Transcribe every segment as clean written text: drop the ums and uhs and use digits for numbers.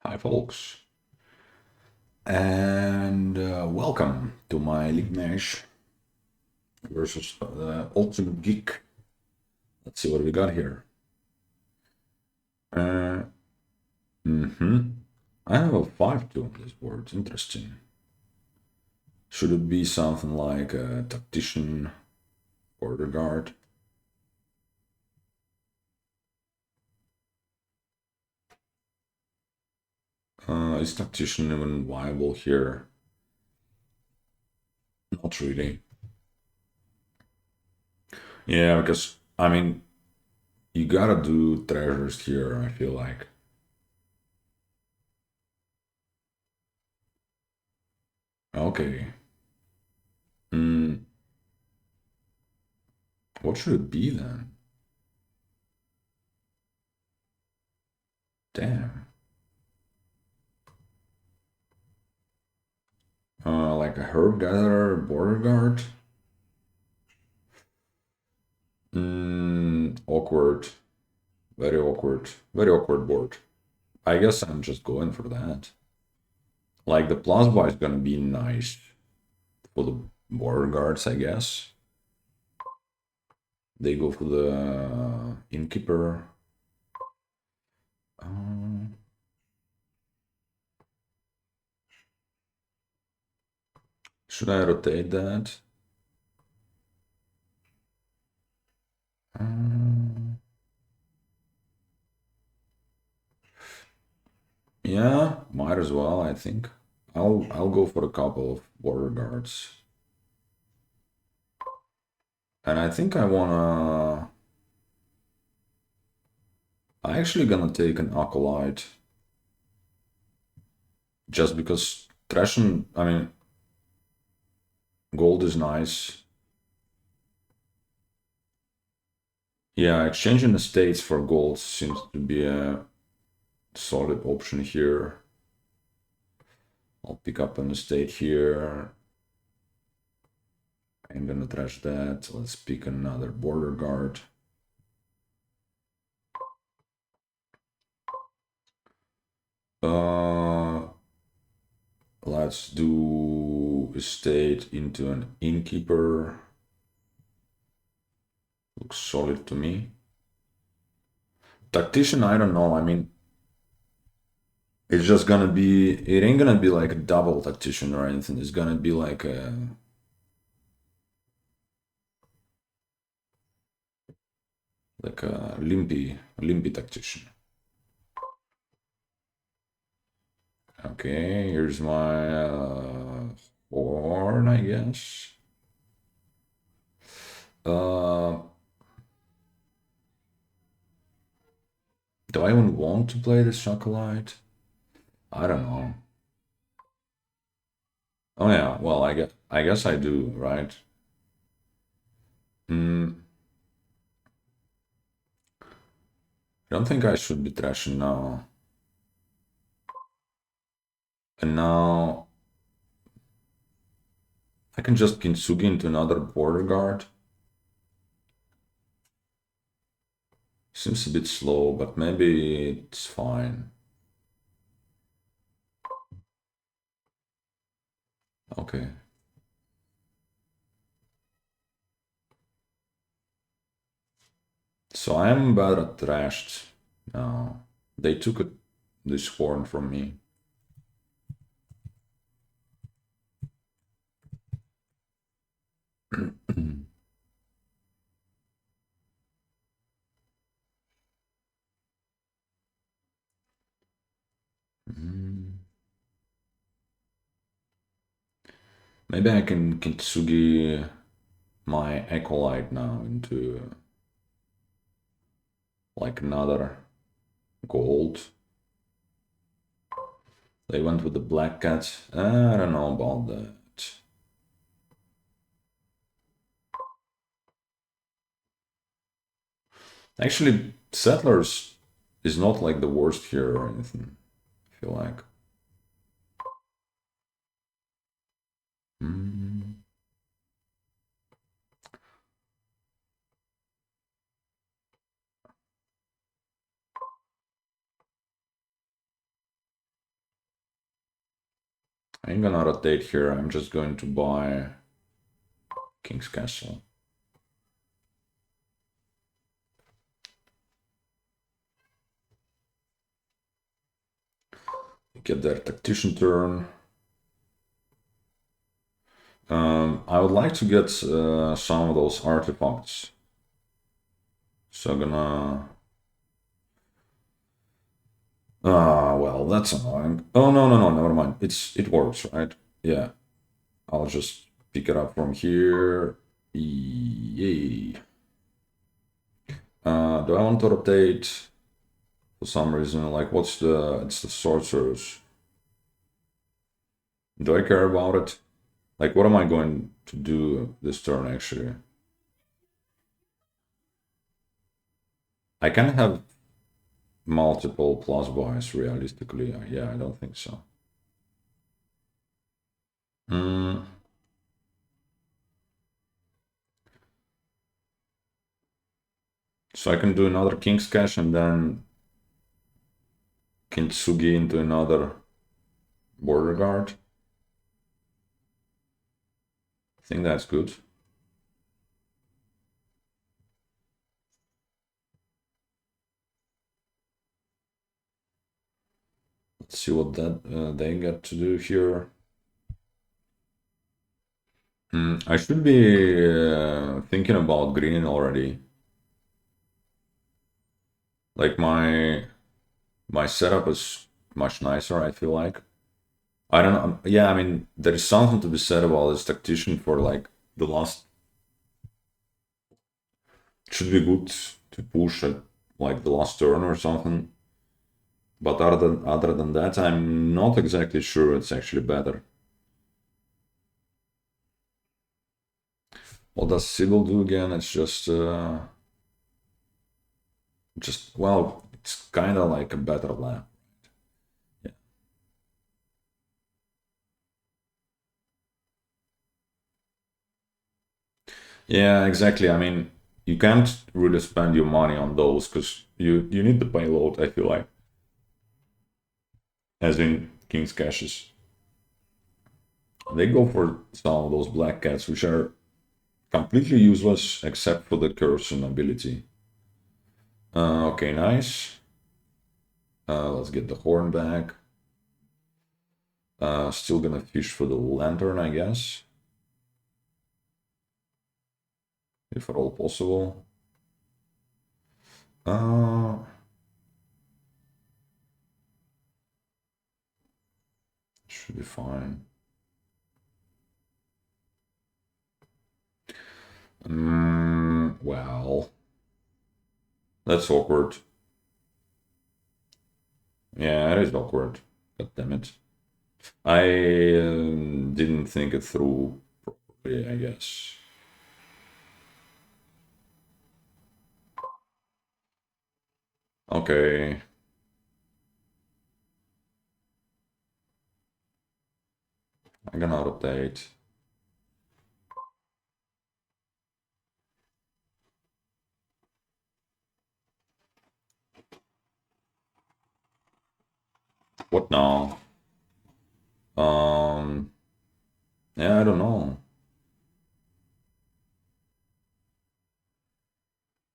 Hi, folks, and welcome to my League Mesh versus UltimateGeek. Let's see what we got here. I have a 5-2 on this board. Interesting. Should it be something like a tactician, border guard? Is tactician even viable here? Not really. Yeah, because I mean, you gotta do treasures here, I feel like. Okay. What should it be then? Damn. Like a herb gatherer, border guard. Awkward. Very awkward. Very awkward board. I guess I'm just going for that. Like the plasma is gonna be nice for the border guards, I guess. They go for the innkeeper. Should I rotate that? Yeah, might as well, I think. I'll go for a couple of border guards. And I think I actually gonna take an acolyte. Just because thrashing, I mean, gold is nice. Yeah, exchanging estates for gold seems to be a solid option here. I'll pick up an estate here. I'm gonna trash that. Let's pick another border guard. Let's do estate into an innkeeper. Looks solid to me. Tactician, I don't know. I mean, it's just gonna be, it ain't gonna be like a double tactician or anything. It's gonna be like a limpy tactician. Okay, here's my horn, I guess. Do I even want to play this Chocolate? I don't know. Oh yeah, well, I guess I do, right? I don't think I should be trashing now. And now I can just Kintsugi into another border guard. Seems a bit slow, but maybe it's fine. Okay. So I'm bad at trashed now. They took this horn from me. Maybe I can Kintsugi my Acolyte now into like another gold. They went with the Black Cat. I don't know about that. Actually, Settlers is not like the worst here or anything, I feel like. I ain't gonna rotate here, I'm just going to buy King's Castle. Get their tactician turn. I would like to get some of those artifacts. So I'm gonna... well, that's annoying. Oh, no, never mind. It works, right? Yeah. I'll just pick it up from here. Yay. Do I want to rotate for some reason? Like, it's the sorcerers. Do I care about it? Like, what am I going to do this turn, actually? I can have multiple plus buys, realistically. Yeah, I don't think so. So I can do another King's Cash and then Kintsugi into another Border Guard. I think that's good. Let's see what that they get to do here. I should be thinking about green already. Like my setup is much nicer, I feel like. I don't know. Yeah, I mean, there is something to be said about this tactician for like the last. It should be good to push at like the last turn or something. But other than that, I'm not exactly sure it's actually better. What does Sybil do again? It's just well, it's kind of like a better lamp. Yeah. Yeah, exactly. I mean, you can't really spend your money on those because you need the payload, I feel like. As in King's Caches. They go for some of those black cats, which are completely useless except for the cursing ability. Okay, nice. Let's get the horn back. Still gonna fish for the lantern, I guess. If at all possible. Should be fine. Well, that's awkward. Yeah, it is awkward. God damn it. I didn't think it through properly, I guess. Okay. I'm gonna rotate. What now? Yeah, I don't know.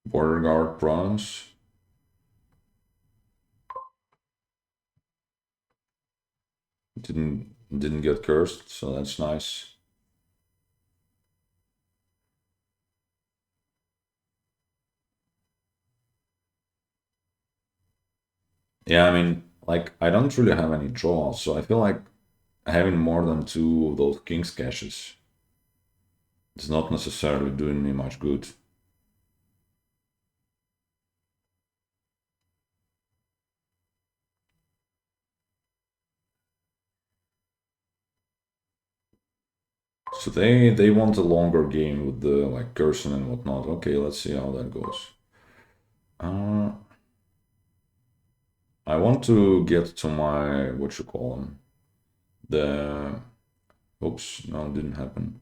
Border guard prawns. Didn't get cursed, so that's nice. Yeah, I mean, like, I don't really have any draws, so I feel like having more than two of those King's Caches is not necessarily doing me much good. So they want a longer game with the like cursing and whatnot. Okay, let's see how that goes. I want to get to my what you call them. The oops, no, it didn't happen.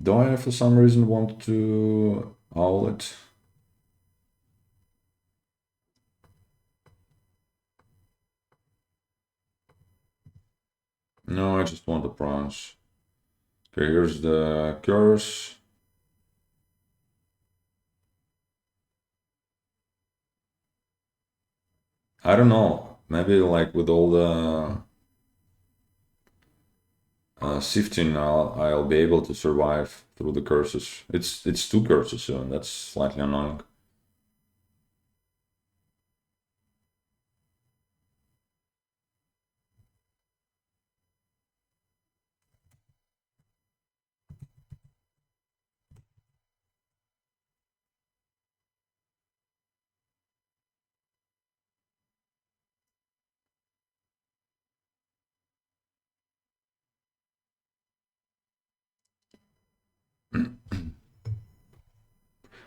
Do I for some reason want to owl it? No, I just want the bronze. Okay, here's the curse. I don't know. Maybe like with all the sifting, I'll be able to survive through the curses. It's two curses, so that's slightly annoying.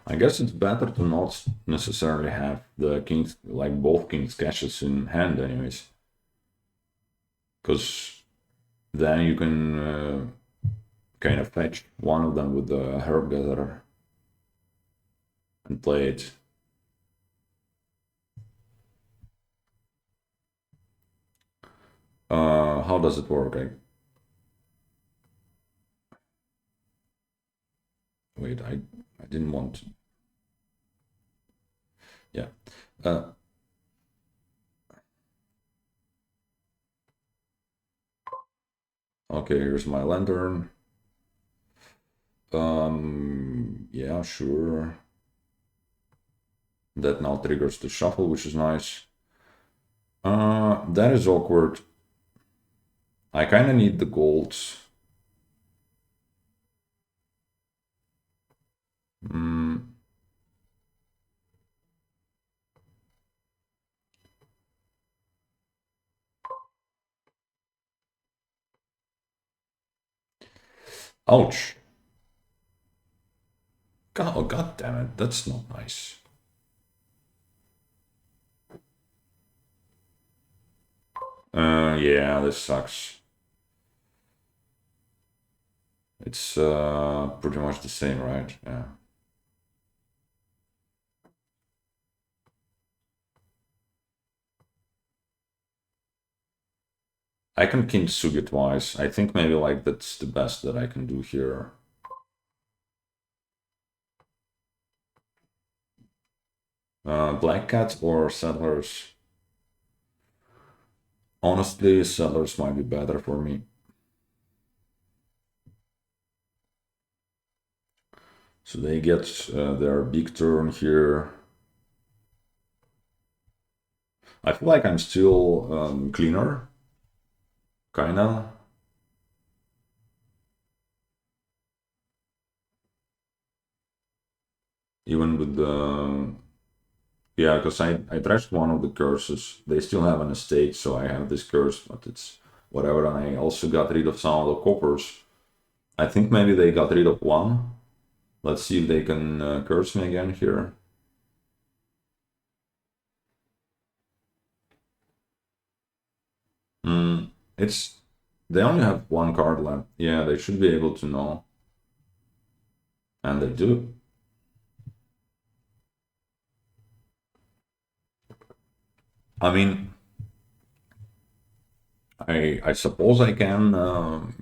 I guess it's better to not necessarily have the king's like both king's caches in hand, anyways, because then you can kind of fetch one of them with the herb gatherer and play it. How does it work? Wait, I didn't want to. Yeah. Okay, here's my lantern. Yeah, sure. That now triggers the shuffle, which is nice. That is awkward. I kind of need the gold. Mm, ouch. God, oh, God damn it. That's not nice. Yeah, this sucks. It's pretty much the same, right? Yeah. I can kintsugi twice. I think maybe like that's the best that I can do here. Black Cat or Settlers? Honestly, Settlers might be better for me. So they get their big turn here. I feel like I'm still cleaner, kinda. Even with the... Yeah, because I trashed one of the curses. They still have an estate, so I have this curse, but it's whatever. And I also got rid of some of the coppers. I think maybe they got rid of one. Let's see if they can curse me again here. It's... They only have one card left. Yeah, they should be able to know. And they do. I mean, I suppose I can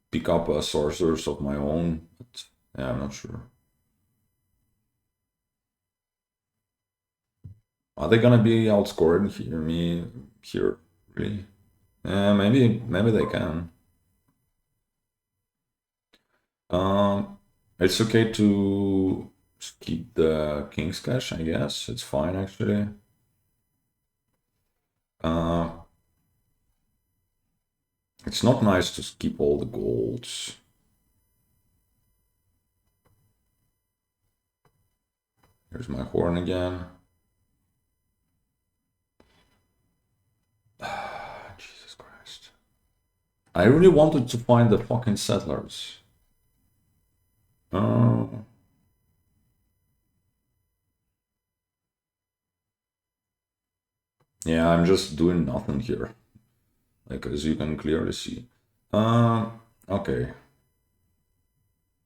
pick up sorcerers of my own, but yeah, I'm not sure. Are they gonna be outscoring here, me here? Really? Yeah, maybe they can. It's okay to keep the King's Cash, I guess. It's fine actually. Uh, it's not nice to keep all the golds. Here's my horn again. Jesus Christ. I really wanted to find the fucking settlers. Yeah, I'm just doing nothing here, like as you can clearly see. Okay.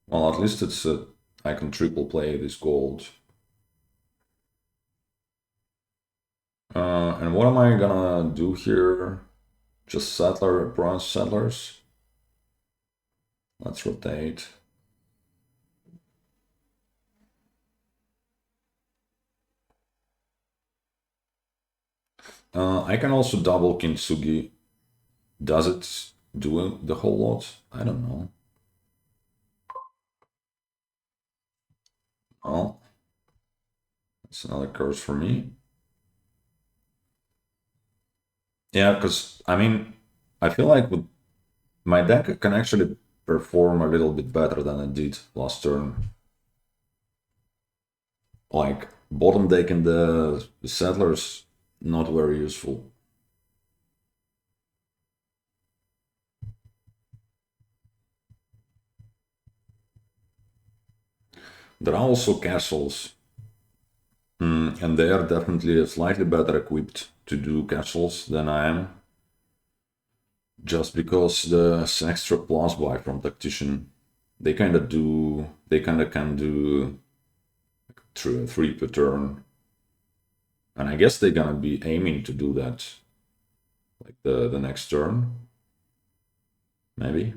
Well, at least it's I can triple play this gold. And what am I gonna do here? Just settler, bronze settlers. Let's rotate. I can also double Kintsugi. Does it do the whole lot? I don't know. Oh, that's another curse for me. Yeah, because I mean, I feel like with my deck can actually perform a little bit better than it did last turn. Like bottom deck and the settlers, not very useful. There are also castles, and they are definitely slightly better equipped to do castles than I am. Just because the extra plus buy from Tactician, they kind of can do three per turn. And I guess they're gonna be aiming to do that like the next turn. Maybe.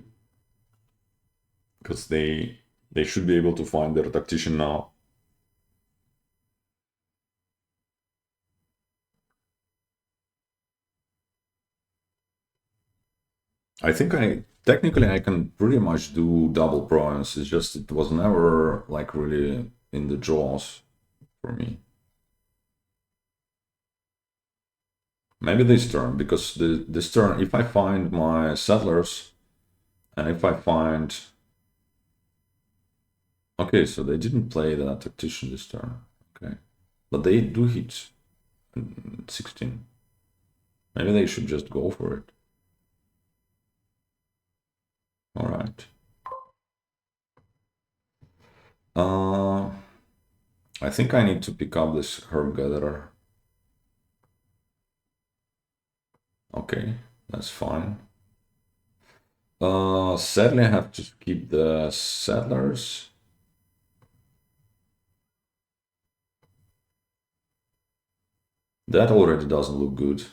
Because they should be able to find their Tactician now. I think technically I can pretty much do double province. It's just it was never like really in the draws for me. Maybe this turn, because this turn, if I find my settlers, and if I find... Okay, so they didn't play that tactician this turn. Okay. But they do hit 16. Maybe they should just go for it. Alright. I think I need to pick up this herb gatherer. Okay, that's fine. Sadly I have to keep the settlers. That already doesn't look good.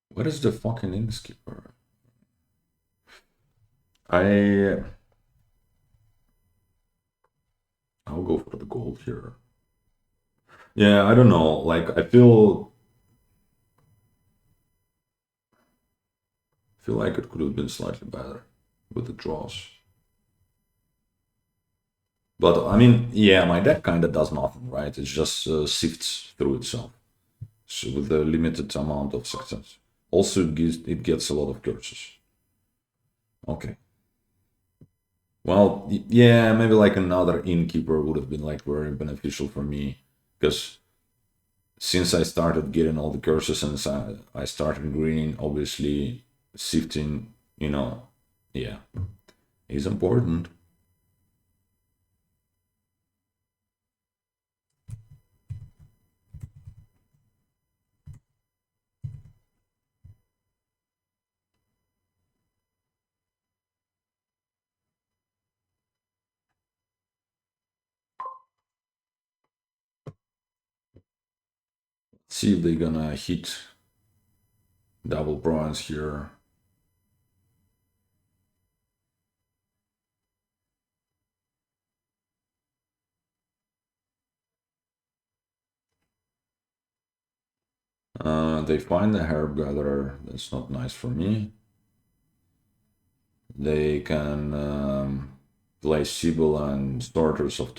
What is the fucking innkeeper? I'll go for the gold here. Yeah, I don't know. Like I feel like it could have been slightly better with the draws. But I mean, yeah, my deck kind of does nothing, right? It just sifts through itself, so with a limited amount of success. Also, it gets a lot of curses. Okay. Well, yeah, maybe like another innkeeper would have been like very beneficial for me, because since I started getting all the curses and I started greening, obviously sifting, yeah, is important. See if they're gonna hit double bronze here. They find the herb gatherer. That's not nice for me. They can place Sibyl and starters on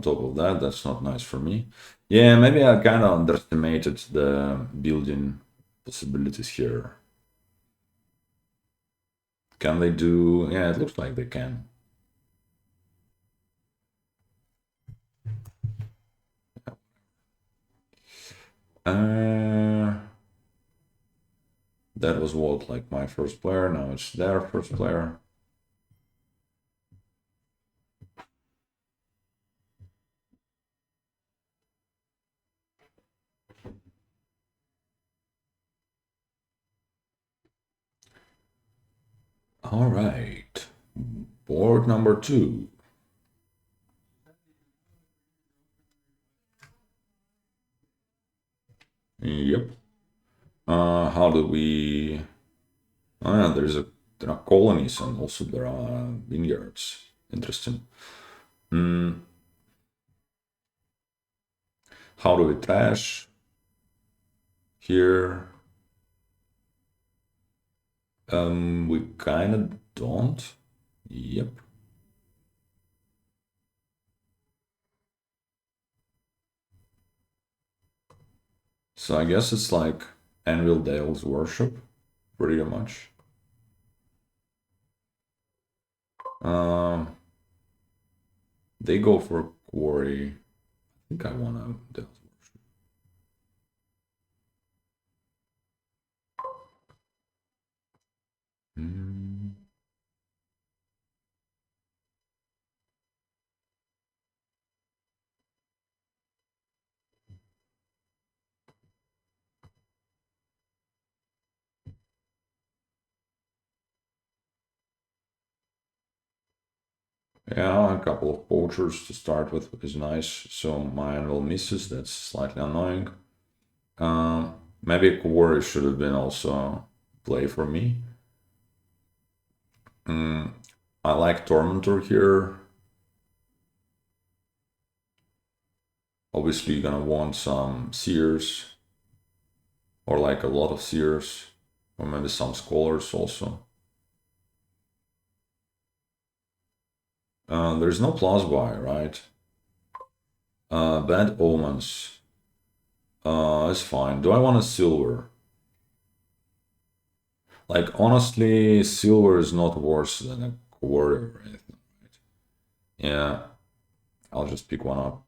top of that. That's not nice for me. Yeah, maybe I kind of underestimated the building possibilities here. Can they do... Yeah, it looks like they can. That was what, like my first player, now it's their first player. All right. Board number 2. Yep. How do we... Oh yeah, there are colonies and also there are vineyards. Interesting. How do we trash? Here. We kind of don't. Yep. So I guess it's like Anvil Dale's Worship, pretty much. They go for Quarry. I think I want to Dale's Worship. Yeah, a couple of poachers to start with is nice. So my anvil misses, that's slightly annoying. Maybe Quarry should have been also play for me. I like Tormentor here. Obviously, you're gonna want some Seers, or like a lot of Seers, or maybe some Scholars also. There's no plus buy, right? Bad Omens. It's fine. Do I want a Silver? Like, honestly, Silver is not worse than a Quarter or anything, right? Yeah, I'll just pick one up.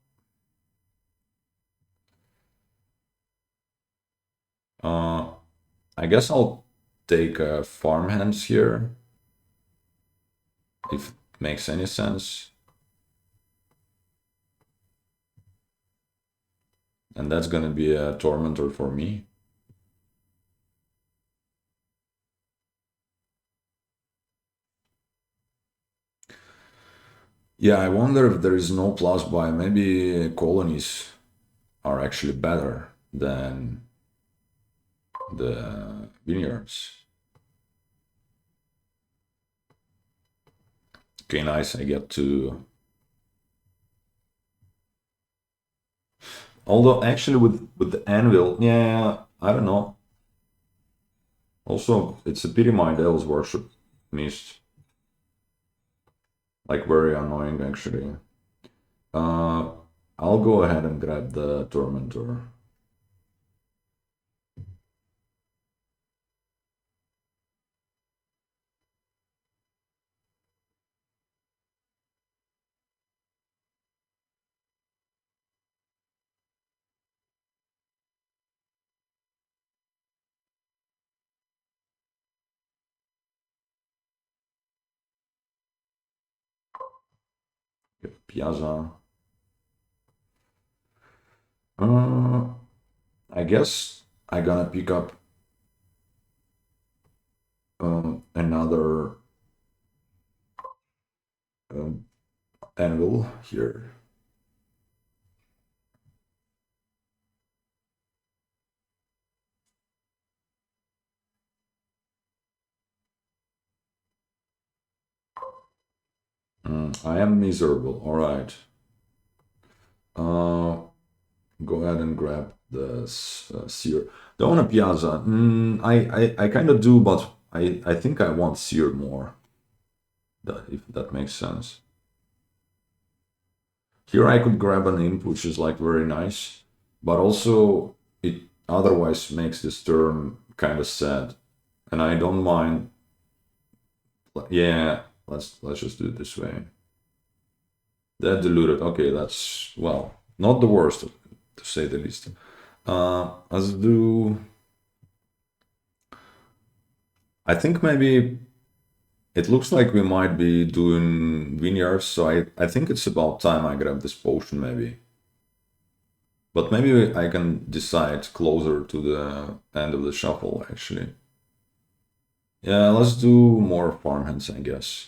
I guess I'll take Farmhands here, if it makes any sense. And that's gonna be a Tormentor for me. Yeah, I wonder if there is no plus buy. Maybe Colonies are actually better than the Vineyards. Okay, nice. I get to... Although, actually, with the Anvil, yeah, I don't know. Also, it's a pity my Devil's Worship missed. Like, very annoying, actually. I'll go ahead and grab the Tormentor. Piazza. I guess I'm gonna pick up another anvil here. I am miserable. All right. Go ahead and grab the seer. Don't want a piazza. I kind of do, but I think I want seer more. If that makes sense. Here I could grab an imp, which is like very nice, but also it otherwise makes this turn kind of sad, and I don't mind. Yeah, let's just do it this way. That diluted. Okay, that's, well, not the worst, to say the least. Let's do... I think maybe it looks like we might be doing Vineyards, so I think it's about time I grab this potion, maybe. But maybe I can decide closer to the end of the shuffle, actually. Yeah, let's do more farmhands, I guess.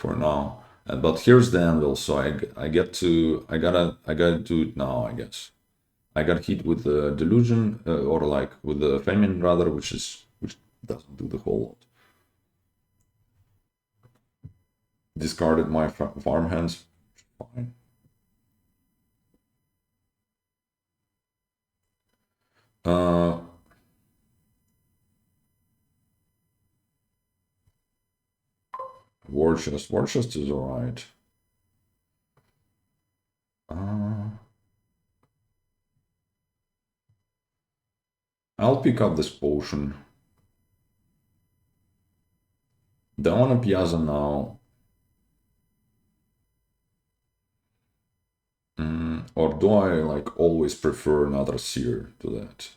for now. But here's the anvil, so I gotta do it now, I guess. I got hit with the delusion, or like with the famine rather, which doesn't do the whole lot. Discarded my farm hands. Fine. War chest is alright. I'll pick up this potion. Don't want a piazza now. Or do I like always prefer another seer to that?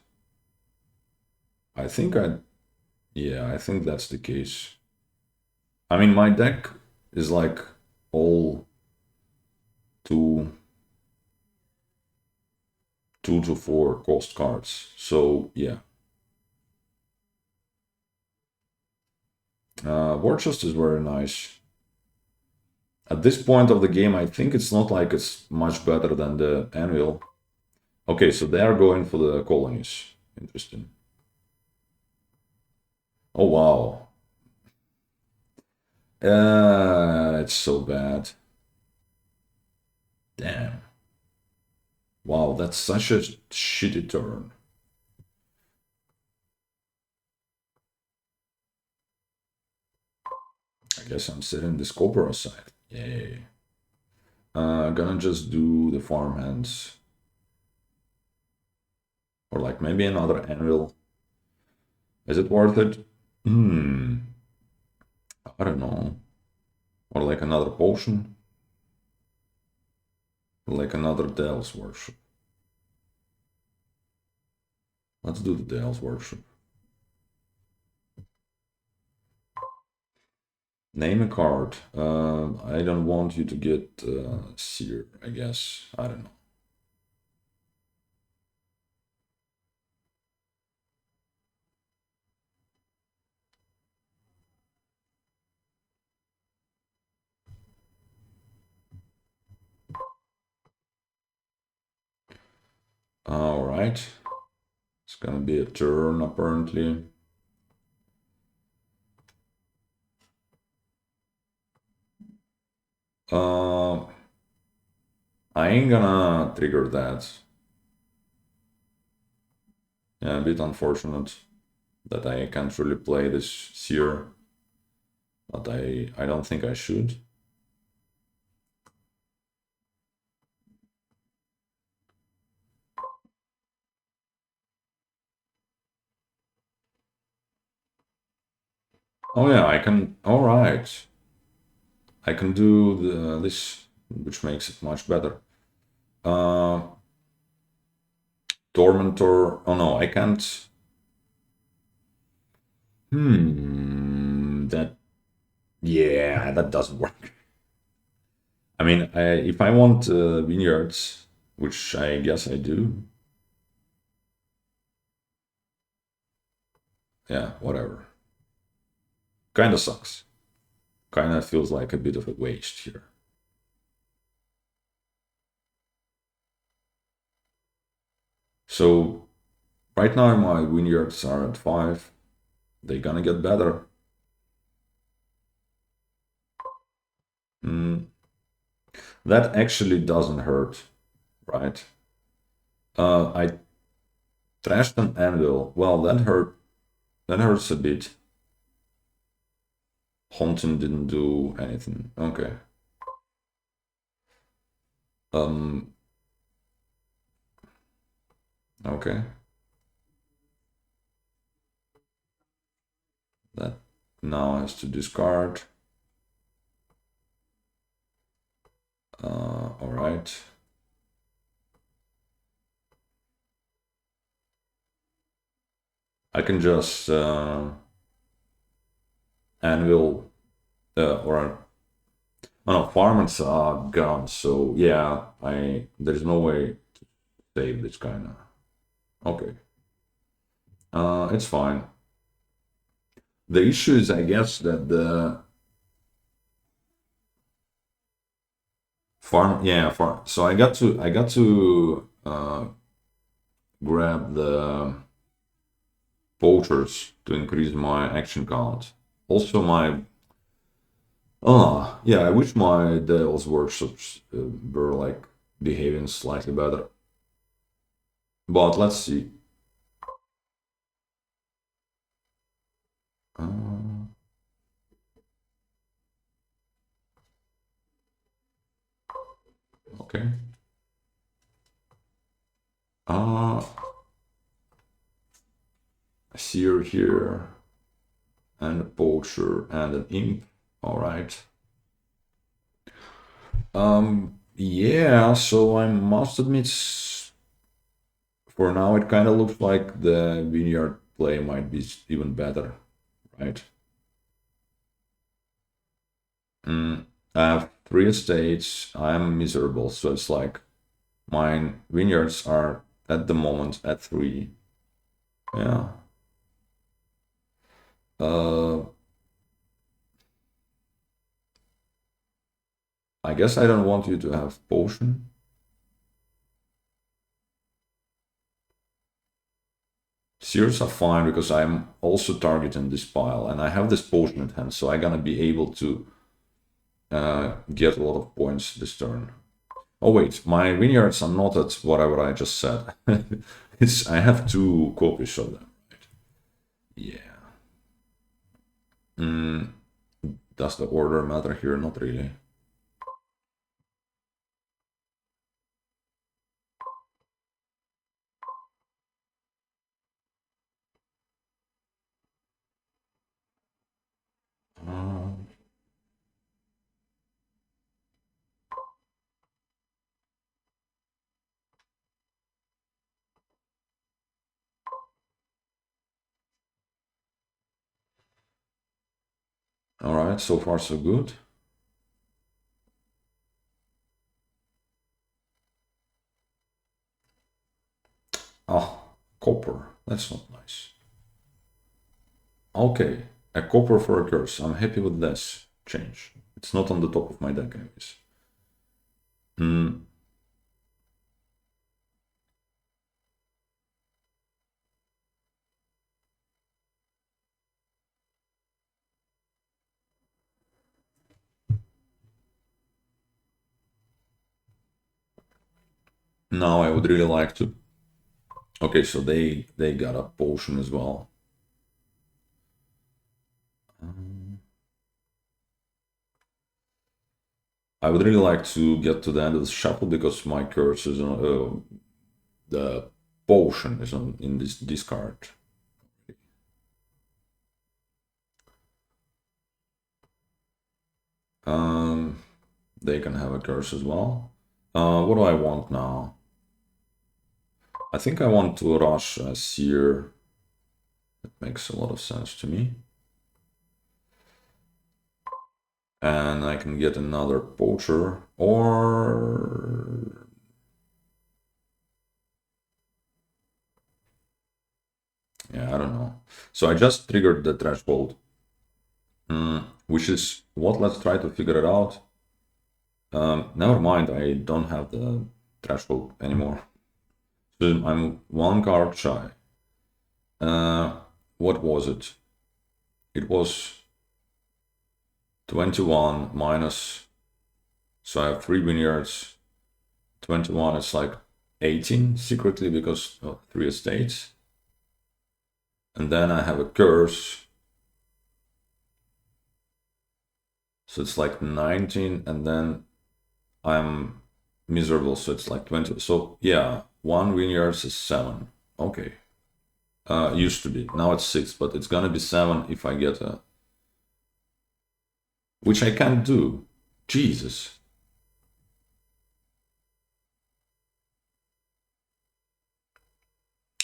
I think I think that's the case. I mean, my deck is like all 2 to 4 cost cards, so yeah. War chest is very nice. At this point of the game, I think it's not like it's much better than the anvil. Okay, so they are going for the colonies. Interesting. Oh wow. It's so bad. Damn. Wow, that's such a shitty turn. I guess I'm sitting this Cobra side. Yay. Gonna just do the farmhands. Or like maybe another anvil. Is it worth it? I don't know. Or like another potion. Or like another Dale's Worship. Let's do the Dale's Worship. Name a card. I don't want you to get Seer, I guess. I don't know. Alright. It's gonna be a turn, apparently. I ain't gonna trigger that. Yeah, a bit unfortunate that I can't really play this Seer. But I don't think I should. Oh yeah, I can. All right, I can do this, which makes it much better. Tormentor. Oh no, I can't. That. Yeah, that doesn't work. I mean, if I want Vineyards, which I guess I do. Yeah, whatever. Kinda sucks. Kinda feels like a bit of a waste here. So, right now my Vineyards are at 5. They're gonna get better. That actually doesn't hurt, right? I trashed an anvil. Well, that hurt. That hurts a bit. Haunting didn't do anything. Okay. Okay. That now has to discard. All right. I can just anvil or oh no, farmers are gone. So yeah, there's no way to save this kind of. Okay. It's fine. The issue is, I guess, that the farm. Yeah, farm. So I got to grab the poachers to increase my action count. Also, my yeah, I wish my Dale's workshops were like behaving slightly better. But let's see. Okay. A seer here, and a poacher, and an imp. All right. Yeah, so I must admit, for now, it kind of looks like the Vineyard play might be even better, right? I have 3 estates. I'm miserable, so it's like mine vineyards are at the moment at 3. Yeah. I guess I don't want you to have potion. Sears are fine because I'm also targeting this pile and I have this potion at hand, so I'm gonna be able to get a lot of points this turn. Oh wait, my vineyards are not at whatever I just said. I have 2 copies of them, right? Yeah. Does the order matter here? Not really. All right, so far so good. Oh, copper. That's not nice. Okay, a copper for a curse. I'm happy with this change. It's not on the top of my deck, I guess. Now I would really like to. Okay, so they got a potion as well. I would really like to get to the end of the shuffle because my curse is on the potion is on in this discard. They can have a curse as well. What do I want now? I think I want to rush a seer. That makes a lot of sense to me. And I can get another poacher, or yeah, I don't know. So I just triggered the threshold, which is what? Let's try to figure it out. Never mind, I don't have the threshold anymore. So I'm 1 card shy. What was it? It was 21 minus. So I have 3 vineyards. 21 is like 18 secretly because of 3 estates. And then I have a curse. So it's like 19, and then I'm miserable, so it's like 20. So yeah, 1 vineyards is 7. Okay. Used to be. Now it's 6, but it's gonna be 7 if I get a... Which I can't do. Jesus.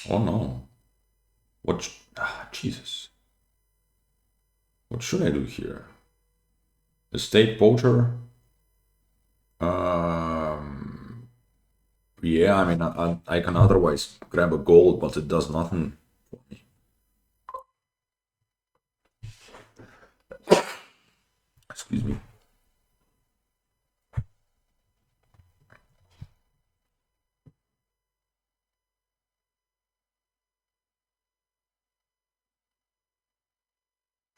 Oh no. What? Jesus. What should I do here? Estate poacher? Yeah, I mean, I can otherwise grab a gold, but it does nothing for me. Excuse me.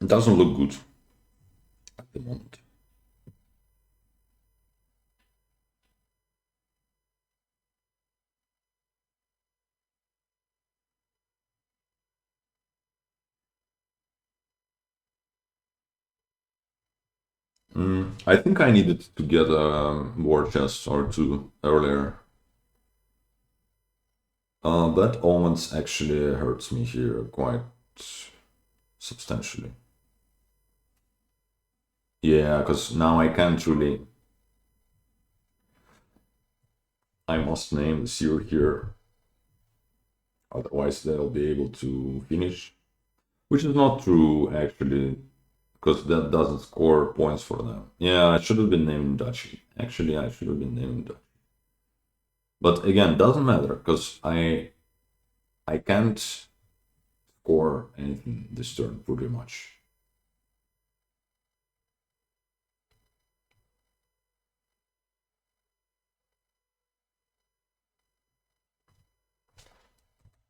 It doesn't look good at the moment. I think I needed to get a war chest or two earlier. That omens actually hurts me here quite substantially. Yeah, because now I can't really. I must name the seer here, otherwise they'll be able to finish. Which is not true, actually, because that doesn't score points for them. Yeah, I should have been named Duchy. Actually, I should have been named Duchy. But again, doesn't matter, because I can't score anything this turn, pretty much.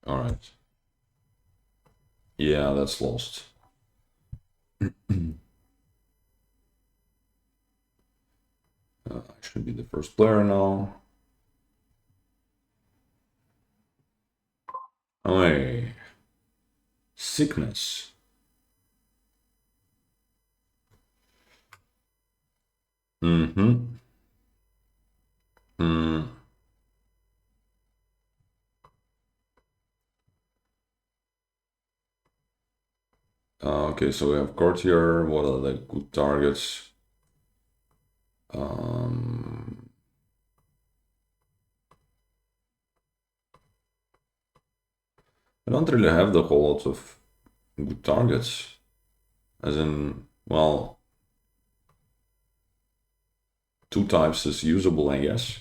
Alright. Yeah, that's lost. I should be the first player now. Oh, sickness. Mm-hmm. Mm. Okay, so we have Courtier. What are the good targets? I don't really have the whole lot of good targets. As in, well, two types is usable, I guess.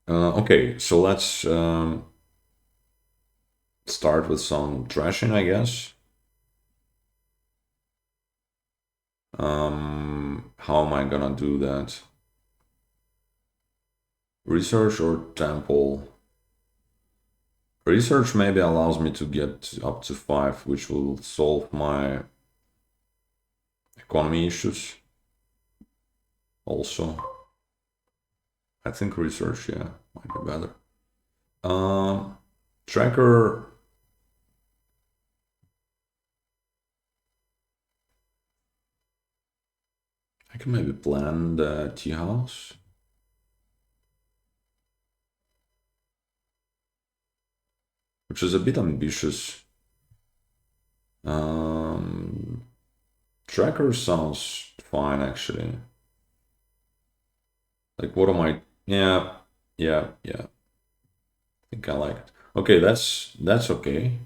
Okay, so let's start with some trashing, I guess. How am I gonna do that? Research or temple? Research maybe allows me to get up to 5, which will solve my economy issues. Also, I think research, yeah, might be better. Tracker. I can maybe plan the tea house. Which is a bit ambitious. Tracker sounds fine, actually. Like, what am I? Yeah, yeah, yeah. I think I like it. Okay, that's okay.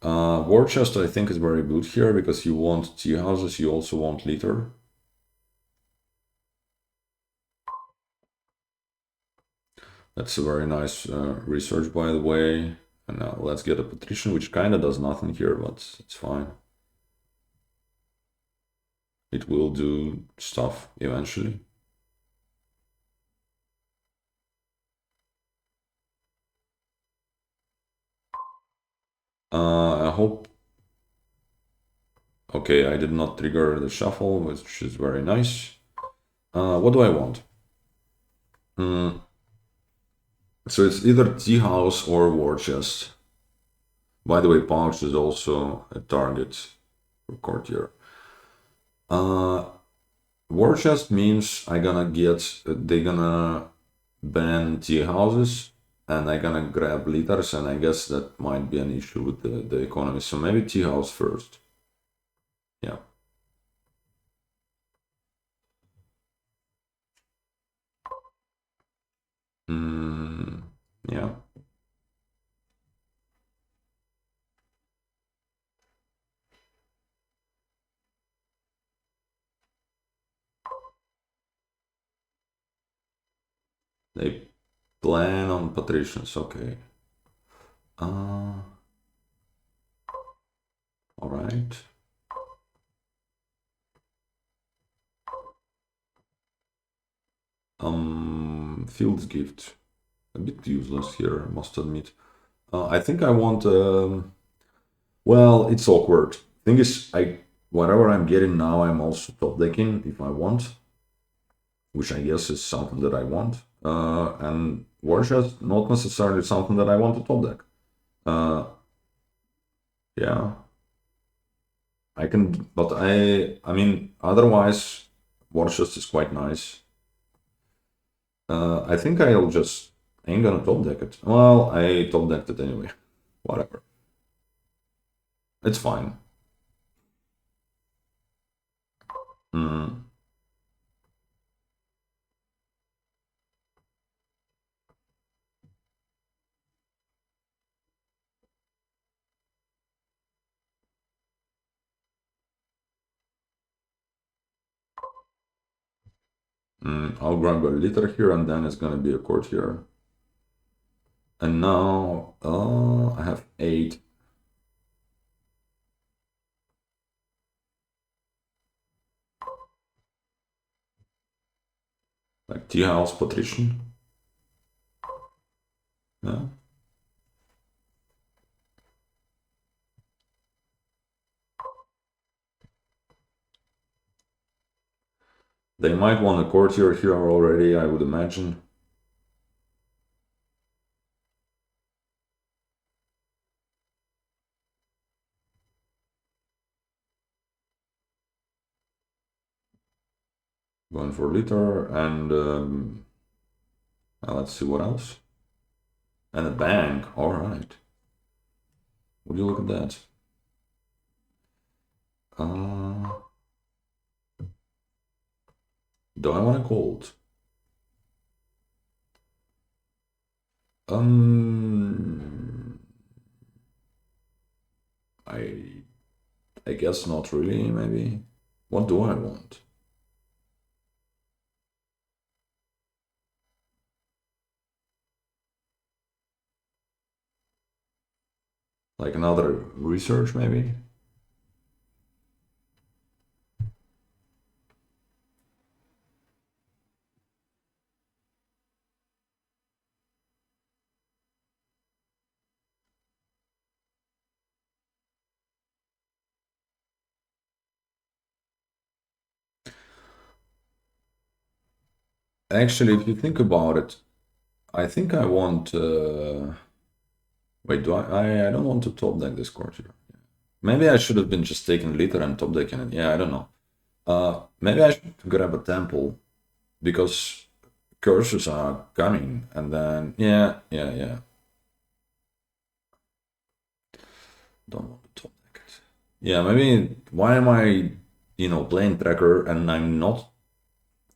War chest, I think, is very good here because you want tea houses, you also want litter. That's a very nice research, by the way. And now let's get a patrician, which kind of does nothing here, but it's fine. It will do stuff eventually. I hope. Okay, I did not trigger the shuffle, which is very nice. What do I want? So it's either tea house or war chest. By the way, pouch is also a target for courtier. War chest means I gonna get they gonna ban tea houses and I gonna grab litters, and I guess that might be an issue with the economy. So maybe tea house first. Yeah. Yeah. They plan on patricians. Okay. All right. Fields gift. A bit useless here, I must admit. I think I want. Well, it's awkward. Thing is, whatever I'm getting now, I'm also top decking if I want, which I guess is something that I want. And Barges not necessarily something that I want to top deck. Yeah, I can, but I mean, otherwise, Barges is quite nice. I think I'll just ain't gonna top deck it. Well, I top decked it anyway. Whatever. It's fine. Mm. I'll grab a litter here, and then it's gonna be a courtier. And now I have 8. Like tea house patrician. Yeah. They might want a courtier here already, I would imagine. Going for litter, and let's see what else. And a bank. All right. Would you look at that? Do I want a gold? I I guess not really. Maybe. What do I want? Like another research, maybe? Actually, if you think about it, I think I want. Wait, do I don't want to top deck this courtier. Maybe I should have been just taking litter and top decking it. Yeah, I don't know. Maybe I should grab a temple because curses are coming, and then yeah. Don't want to top deck it. Yeah, maybe why am I, playing tracker and I'm not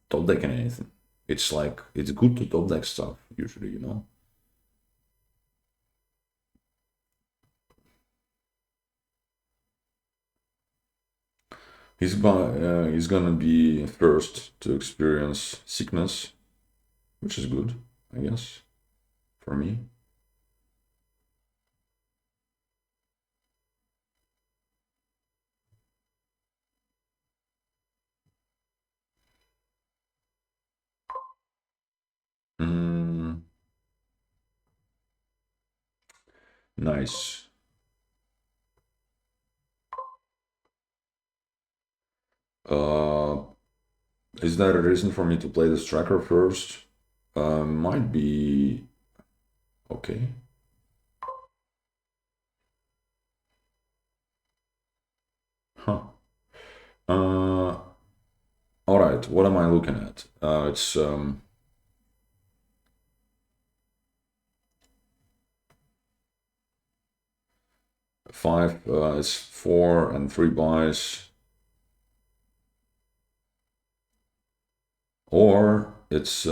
top decking anything? It's like it's good to top deck stuff usually. He's gonna be first to experience sickness, which is good, I guess, for me. Mm, nice. Uh, is that a reason for me to play this tracker first? Might be okay. Huh. Uh, all right. What am I looking at? It's 5. It's 4 and 3 buys, or it's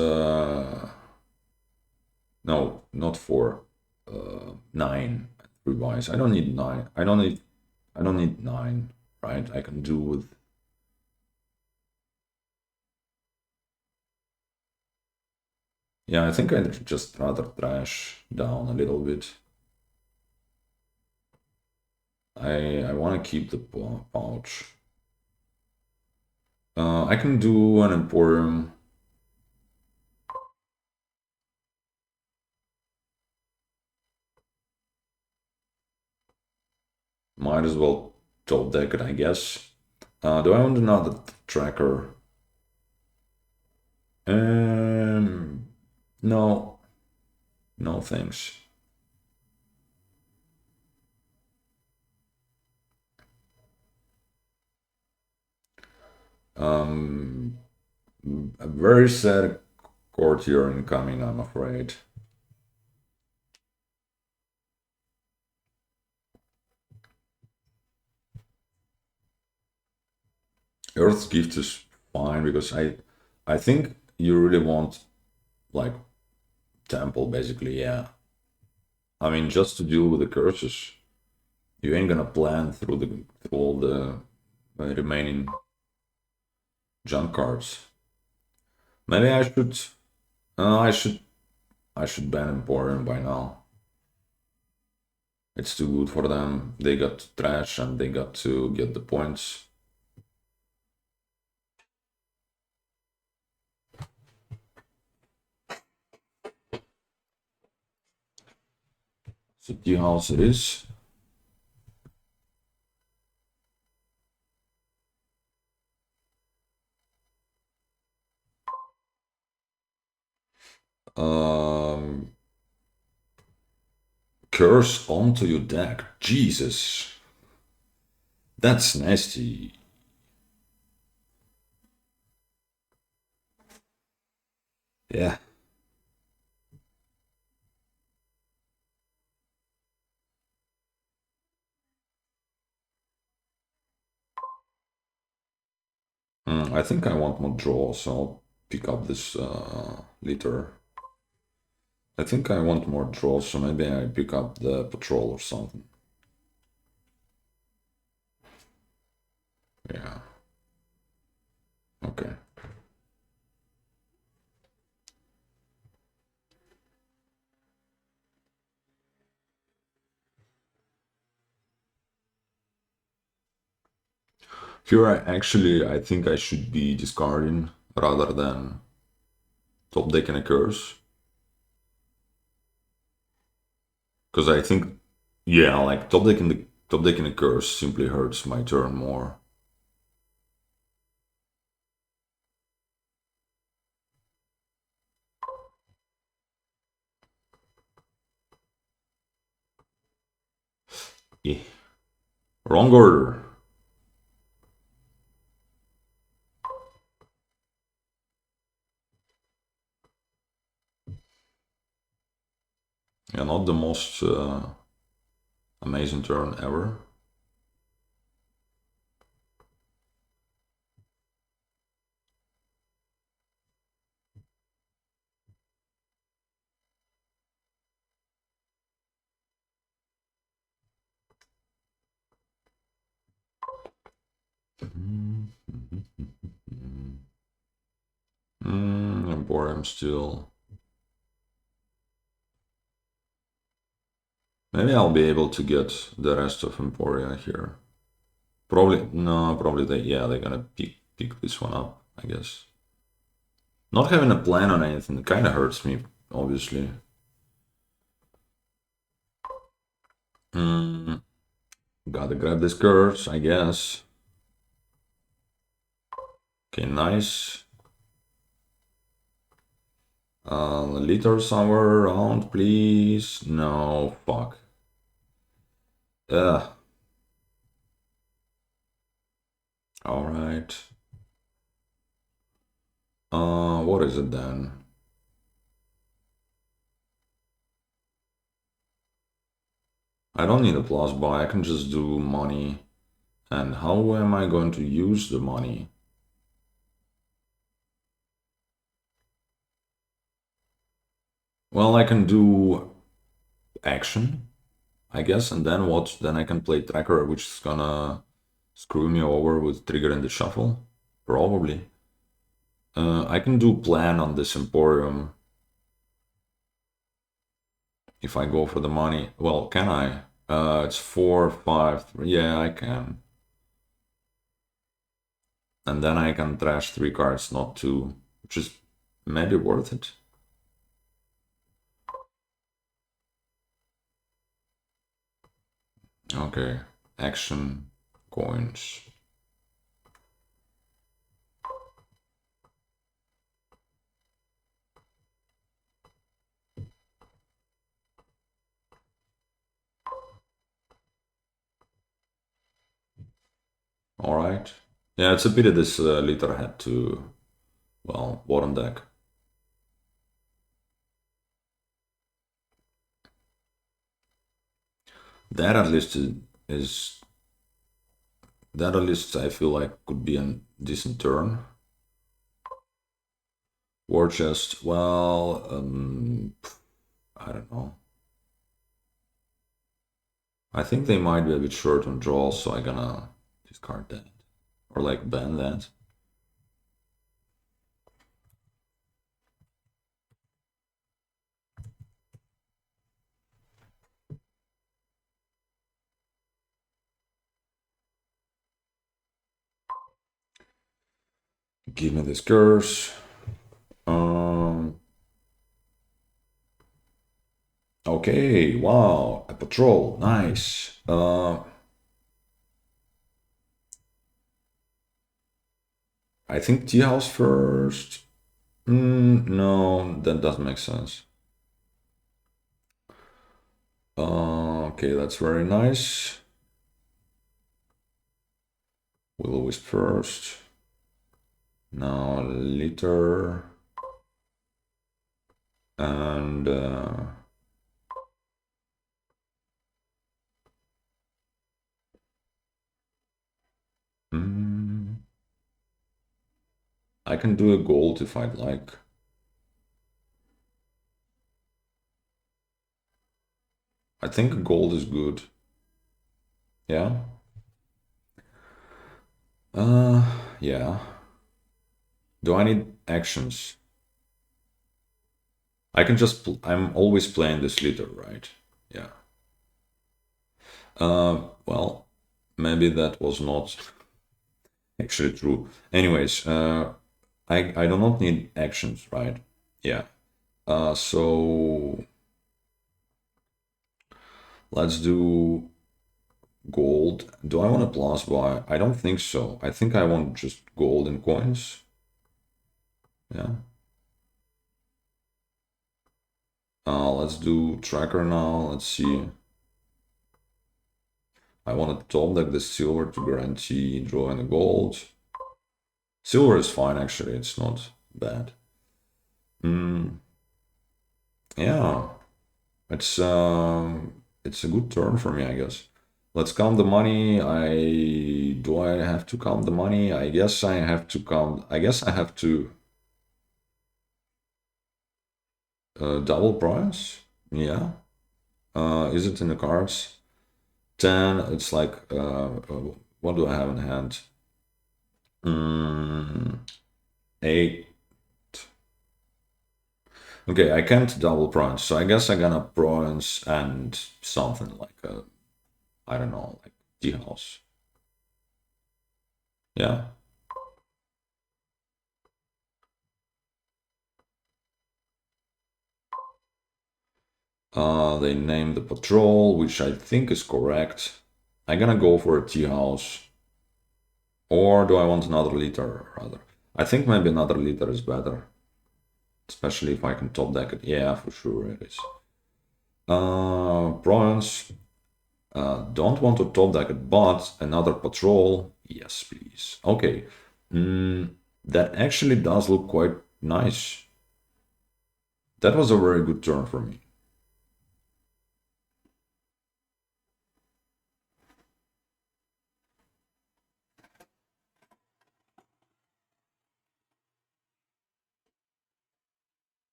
no, not 4. 9 and 3 buys. I don't need 9. I don't need 9, right? I can do with. Yeah, I think I'd just rather trash down a little bit. I want to keep the pouch. I can do an Emporium. might as well top deck it, I guess. Do I want another tracker? No. No thanks. A very sad Courtier incoming, I'm afraid. Earth's Gift is fine because I think you really want like Temple basically, yeah. I mean, just to deal with the curses, you ain't gonna plan through all the remaining junk cards. Maybe I should ban Emporium by now. It's too good for them. They got to trash and they got to get the points. City House it is. Curse onto your deck. Jesus. That's nasty. Yeah. I think I want more draw, so I'll pick up this litter. I think I want more draw, so maybe I pick up the patrol or something. Yeah. Okay. Here I think I should be discarding rather than top decking a curse. Because I think, yeah, like top decking a curse simply hurts my turn more. Yeah. Wrong order. Yeah, not the most amazing turn ever. Emporium still. Maybe I'll be able to get the rest of Emporia here. Probably, no, probably they're gonna pick this one up, I guess. Not having a plan on anything kind of hurts me, obviously. Gotta grab this curse, I guess. Okay, nice. Litter somewhere around, please. No, fuck. Ugh. Alright. What is it then? I don't need a plus buy, I can just do money. And how am I going to use the money? Well, I can do action, I guess, and then what? Then I can play tracker, which is gonna screw me over with trigger in the shuffle, probably. I can do plan on this Emporium if I go for the money. Well, can I? It's 4, 5, 3. Yeah, I can. And then I can trash 3 cards, not 2, which is maybe worth it. Okay. action, coins. All right. Yeah, it's a pity this litter had to, well, bottom deck. That at least is that at least I feel like could be a decent turn. War chest, well, I don't know. I think they might be a bit short on draws, so I'm gonna discard that. Or like ban that. Give me this curse. Okay, wow, a patrol, nice. I think tea house first. No, that doesn't make sense. Okay, that's very nice. Will-O-Wisp first. Now litter. And I can do a gold if I'd like. I think gold is good. Yeah. Yeah. Do I need actions? I can just, I'm always playing this litter, right? Yeah. Well, maybe that was not actually true. Anyways, I do not need actions, right? Yeah. So let's do gold. Do I want to plus buy? I don't think so. I think I want just gold and coins. Yeah. Let's do tracker now. Let's see. I want to top deck the silver to guarantee drawing the gold. Silver is fine, actually. It's not bad. Yeah. It's a good turn for me, I guess. Let's count the money. Do I have to count the money? I guess I have to count. I guess I have to double price. Yeah. Is it in the cards? 10. It's like what do I have in hand? 8. Okay, I can't double bronze, so I guess I'm gonna bronze and something like I don't know, like tea house. Yeah. They named the patrol, which I think is correct. I'm gonna go for a tea house. Or do I want another liter, rather? I think maybe another liter is better. Especially if I can top deck it. Yeah, for sure it is. Bronze. Don't want to top deck it, but another patrol. Yes, please. Okay. That actually does look quite nice. That was a very good turn for me.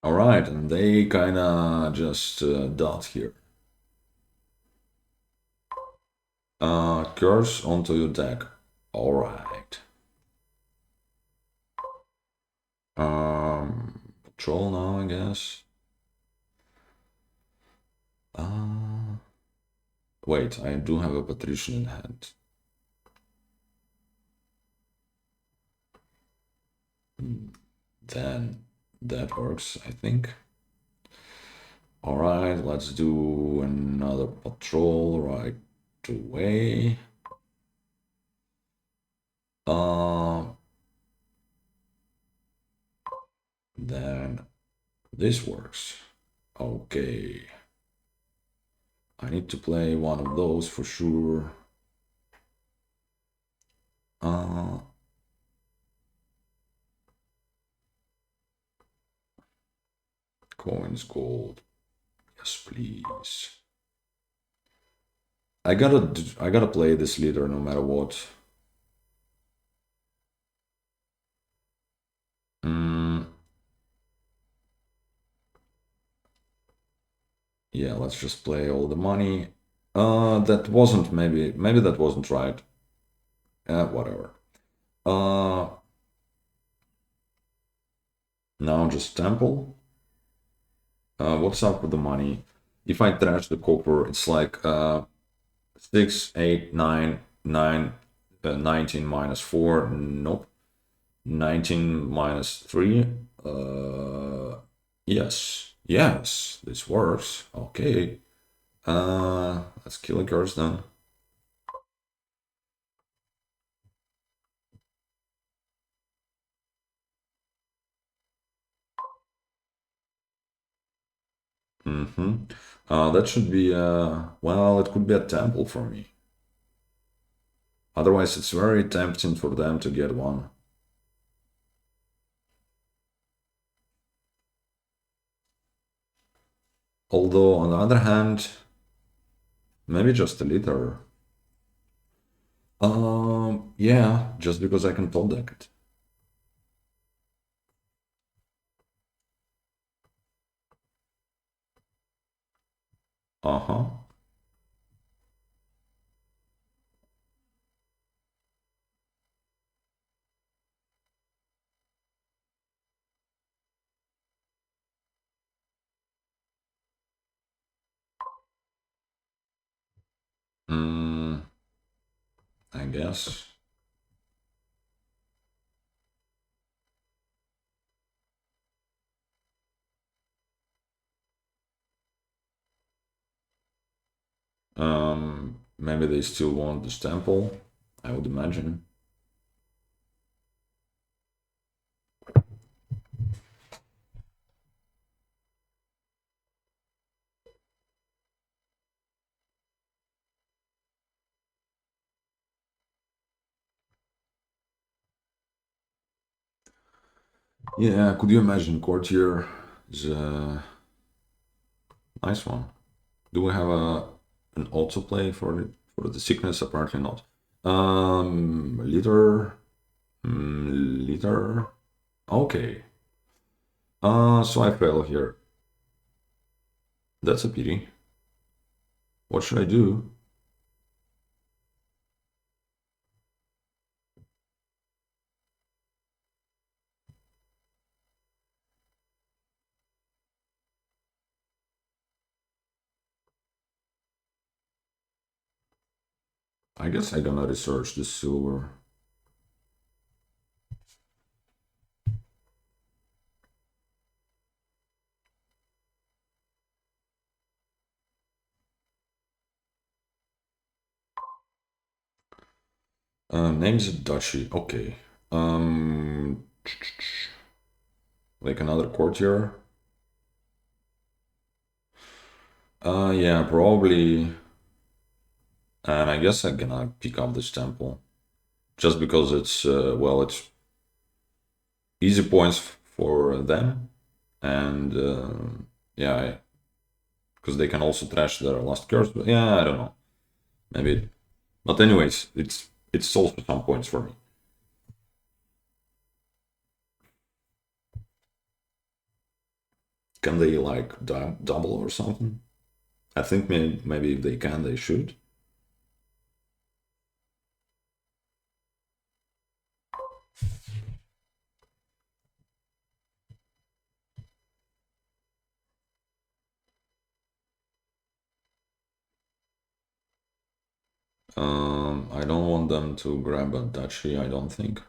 All right, and they kinda just dot here. Curse onto your deck. All right. Patrol now, I guess. Wait, I do have a patrician in hand. Then that works, I think. All right, let's do another patrol right away. Then this works. Okay. I need to play one of those for sure. Coins, gold. Yes, please. I gotta play this leader no matter what. Yeah, let's just play all the money. That wasn't maybe that wasn't right. Whatever. Now just temple. What's up with the money? If I trash the copper, it's like 6, 8, 9, 9, 19 minus 4. Nope. 19 minus 3. Yes. Yes, this works. Okay. Let's kill a curse then. That should be well, it could be a temple for me. Otherwise, it's very tempting for them to get one. Although, on the other hand, maybe just a liter. Yeah, just because I can top deck it. Uh-huh. I guess. Maybe they still want this temple, I would imagine. Yeah, could you imagine Courtier is a nice one. Do we have an autoplay for the sickness? Apparently not. Liter. Liter. Okay. So I fail here. That's a pity. What should I do? I guess I'm gonna research the silver. Name's a duchy. Okay. Like another courtier. Yeah, probably. And I guess I'm gonna pick up this temple. Just because it's, well, it's easy points for them. And, yeah, because they can also trash their last curse. But yeah, I don't know. Maybe. But anyways, it's also some points for me. Can they like double or something? I think maybe if they can, they should. I don't want them to grab a duchy, I don't think.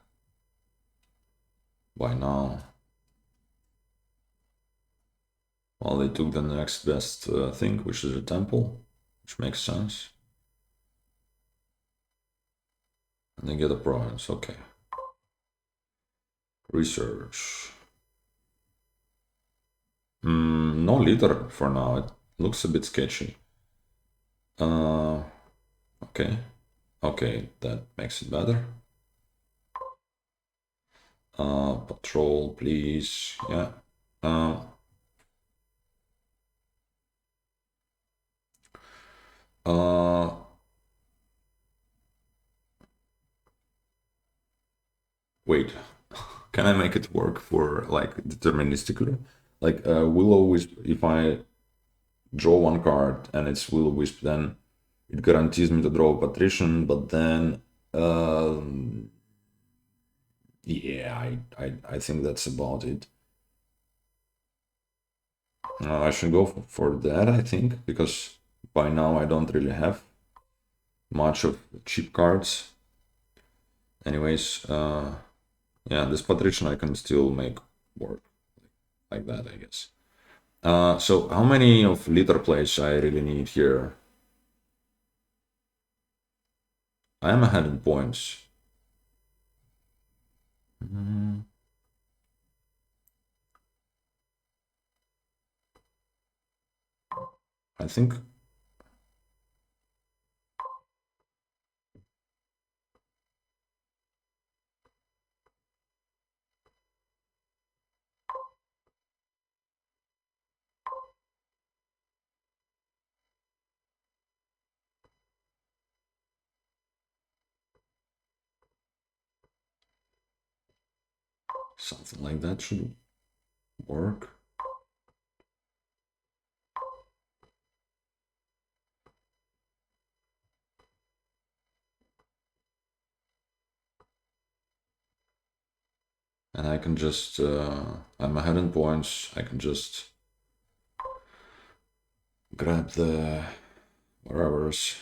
By now. Well, they took the next best thing, which is a temple, which makes sense. And then get a province, okay. Research. No leader for now. It looks a bit sketchy. Okay. Okay, that makes it better. Patrol, please. Yeah. Wait, can I make it work for like deterministically? Like will-o-wisp, if I draw one card and it's will-o-wisp, then it guarantees me to draw a patrician, but then yeah, I think that's about it. I should go for that, I think, because by now I don't really have much of cheap cards. Anyways, yeah, this patrician I can still make work like that, I guess. So how many of leader plays I really need here? I am ahead in points. I think something like that should work. And I can just, I'm ahead in points. I can just grab the whatever's.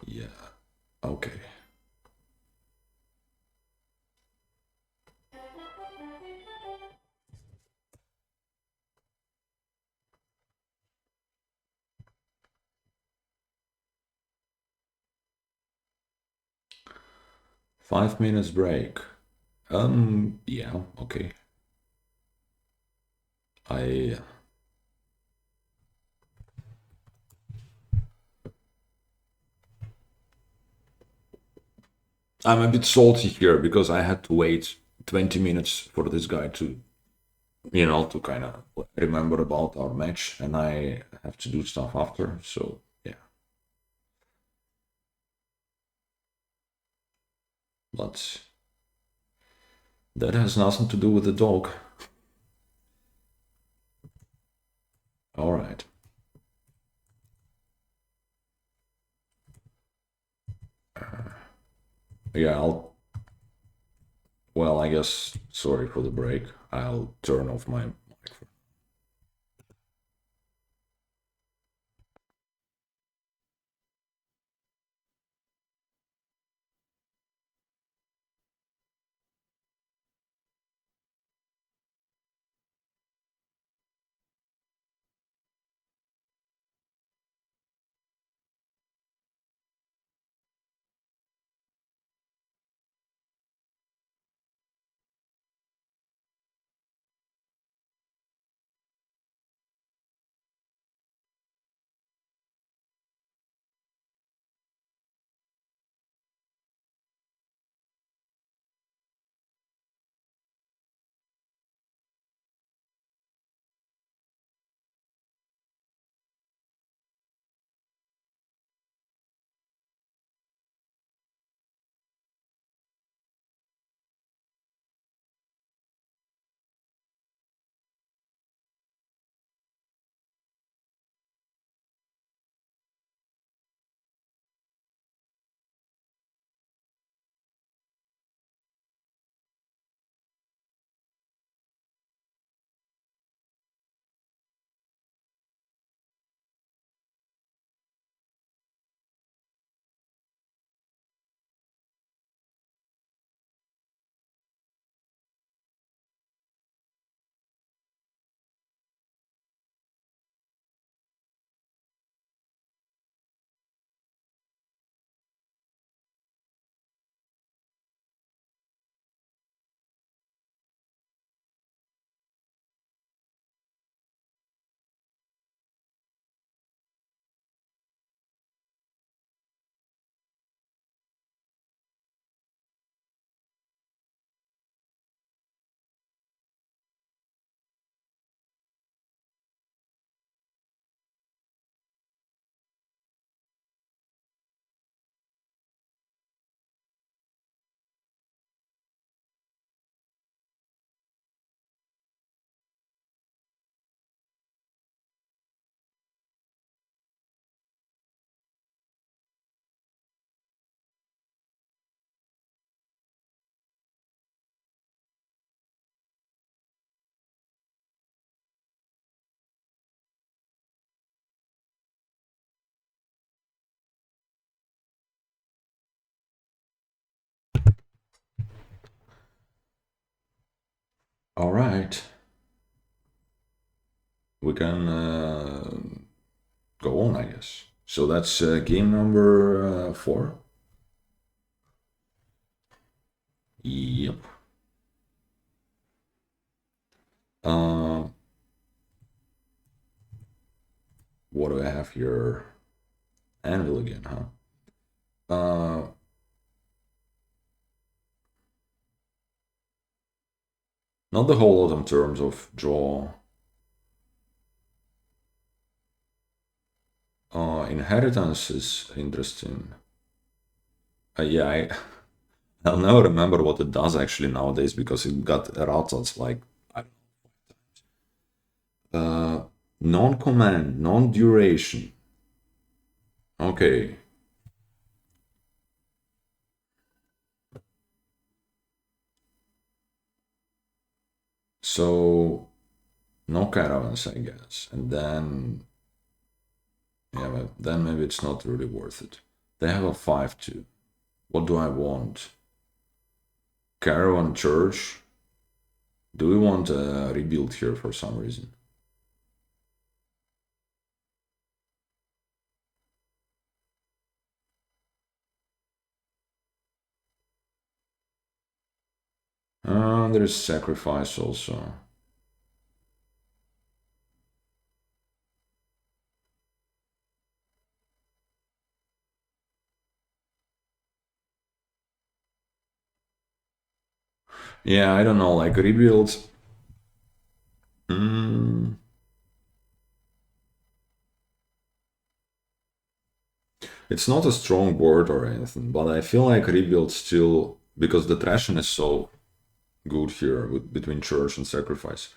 Yeah, okay. .5 minutes break. Yeah, okay. I'm a bit salty here because I had to wait 20 minutes for this guy to, to kind of remember about our match, and I have to do stuff after, so yeah. But that has nothing to do with the dog. All right. Yeah, well, I guess, sorry for the break. I'll turn off my microphone. All right. We can go on, I guess. So that's game number 4. Yep. What do I have here? Anvil again, huh? Not the whole lot in terms of draw. Inheritance is interesting. Yeah, I'll never remember what it does actually nowadays because it got erratas like non-command, non-duration. Okay. So no caravans, I guess. And then yeah, but then maybe it's not really worth it. They have a 5-2. What do I want? Caravan church. Do we want a rebuild here for some reason? There is sacrifice also. Yeah, I don't know, like rebuilds. It's not a strong board or anything, but I feel like rebuild still, because the trashing is so good here between church and sacrifice.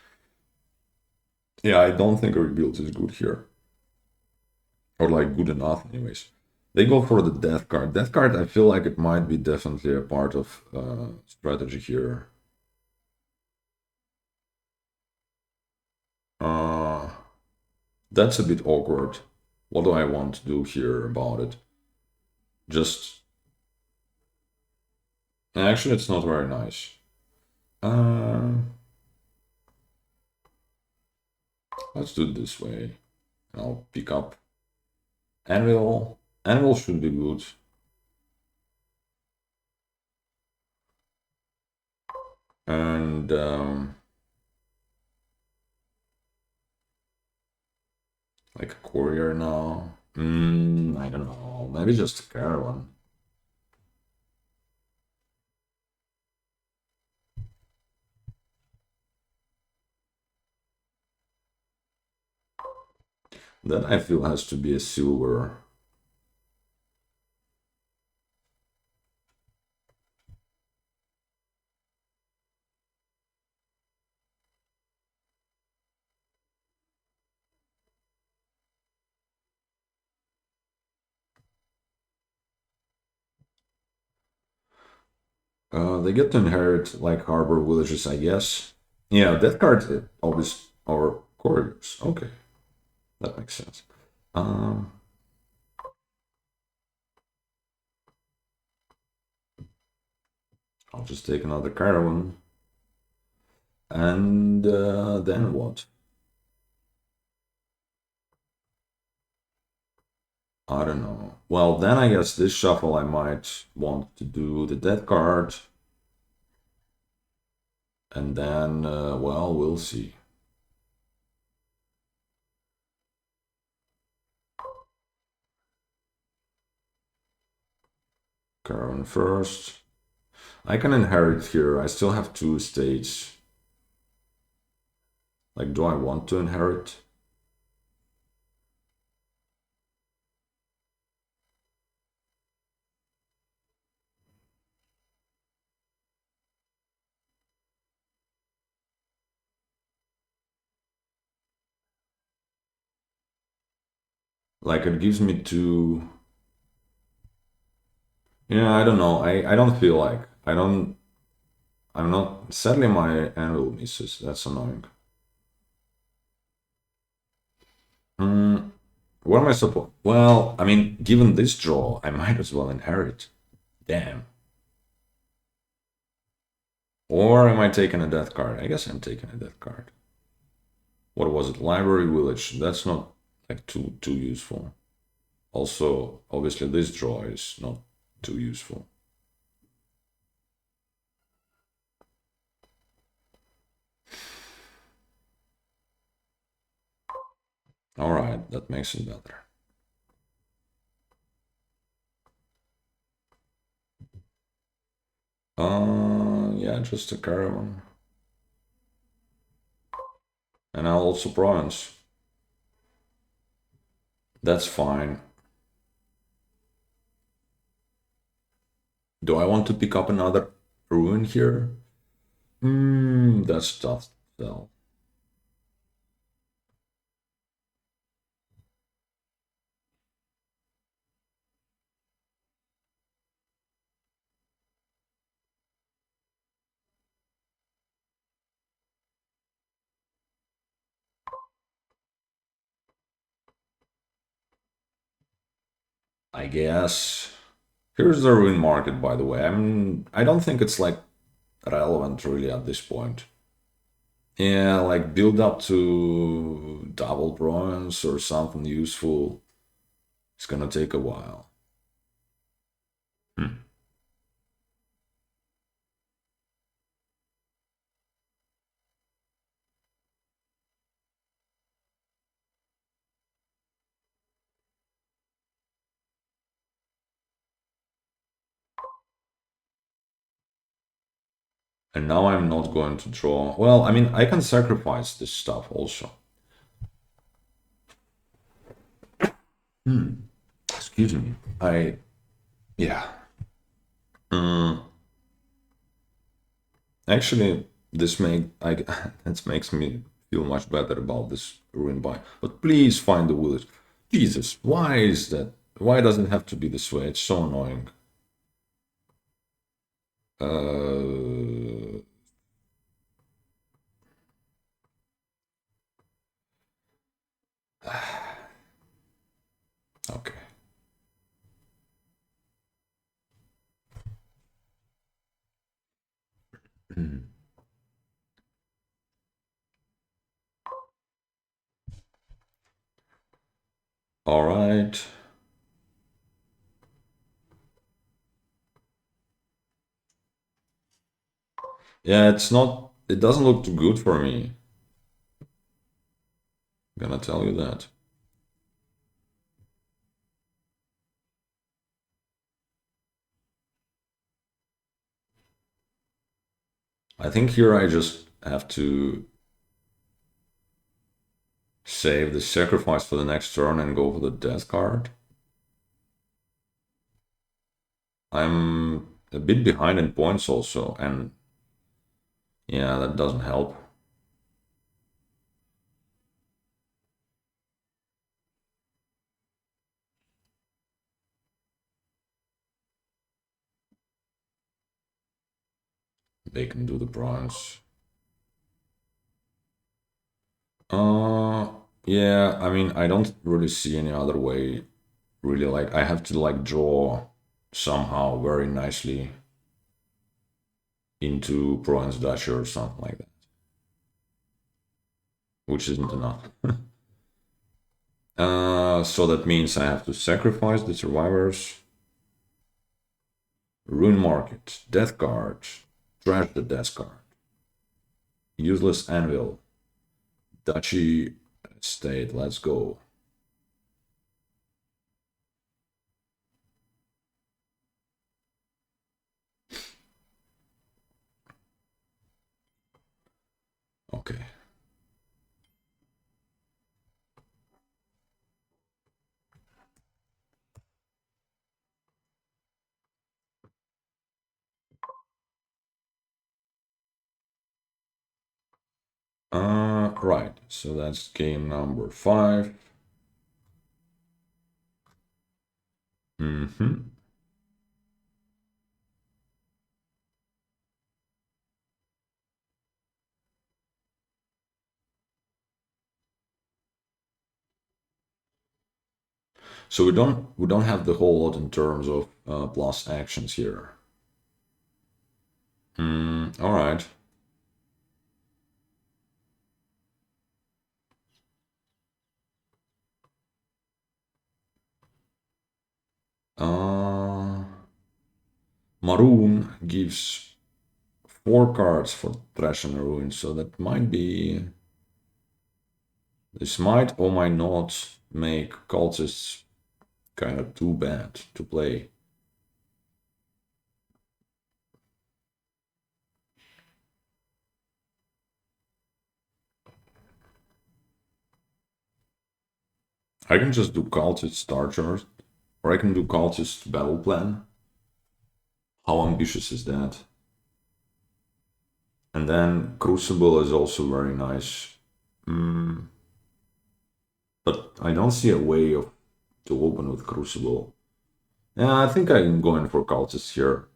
Yeah, I don't think a rebuild is good here. Or like good enough anyways. They go for the death card. Death card, I feel like it might be definitely a part of strategy here. That's a bit awkward. What do I want to do here about it? Just... Actually, it's not very nice. Let's do it this way. I'll pick up Anvil. Anvil should be good. And like a courier now. I don't know. Maybe just a caravan. That I feel has to be a silver. They get to inherit like harbor villages, I guess. Yeah, that card always or couriers. Okay, that makes sense. I'll just take another caravan. And then what? I don't know. Well, then I guess this shuffle I might want to do the death card. And then, well, we'll see. Caravan first. I can inherit here. I still have 2 states. Like, do I want to inherit? Like, it gives me 2... Yeah, I don't know. I don't feel like... I'm not... Sadly, my anvil misses. That's annoying. What am I supposed... Well, I mean, given this draw, I might as well inherit. Damn. Or am I taking a death card? I guess I'm taking a death card. What was it? Library Village. That's not like too useful. Also, obviously this draw is not too useful. Alright, that makes it better. Yeah, just a caravan. And I'll also province. That's fine. Do I want to pick up another ruin here? That's tough to tell. I guess. Here's the ruin market, by the way. I don't think it's like relevant really at this point. Yeah, like build up to double bronze or something useful. It's gonna take a while. Hmm. And now I'm not going to draw. Well, I mean, I can sacrifice this stuff also. Excuse me. Yeah. Actually, this makes me feel much better about this ruin buy. But please find the village. Jesus, why is that? Why does it have to be this way? It's so annoying. Uh, okay. All right. Yeah, it's not. It doesn't look too good for me. I'm gonna tell you that. I think here I just have to save the sacrifice for the next turn and go for the death card. I'm a bit behind in points also, and yeah, that doesn't help. They can do the bronze. Yeah, I mean, I don't really see any other way. Really, like, I have to, like, draw somehow very nicely into bronze duchy or something like that, which isn't enough. So that means I have to sacrifice the survivors. Ruin market, death card, trash the death card, useless anvil, duchy state, let's go. Okay. Right, so that's game number 5. So we don't have the whole lot in terms of plus actions here. All right. Maroon gives 4 cards for Trash and Ruin, so that might be... This might or might not make Cultists kind of too bad to play. I can just do Cultist Star Chart, or I can do Cultist Battle Plan. How ambitious is that? And then Crucible is also very nice. But I don't see a way of to open with Crucible. Yeah, I think I'm going for Cultist here.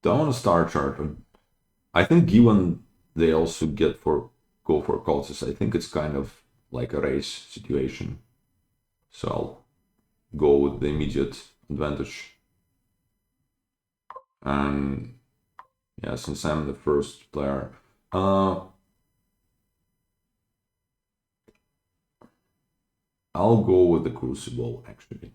Don't want to Star Chart. I think given they also go for Cultist, I think it's kind of like a race situation. So I'll go with the immediate advantage. And yeah, since I'm the first player, I'll go with the Crucible actually.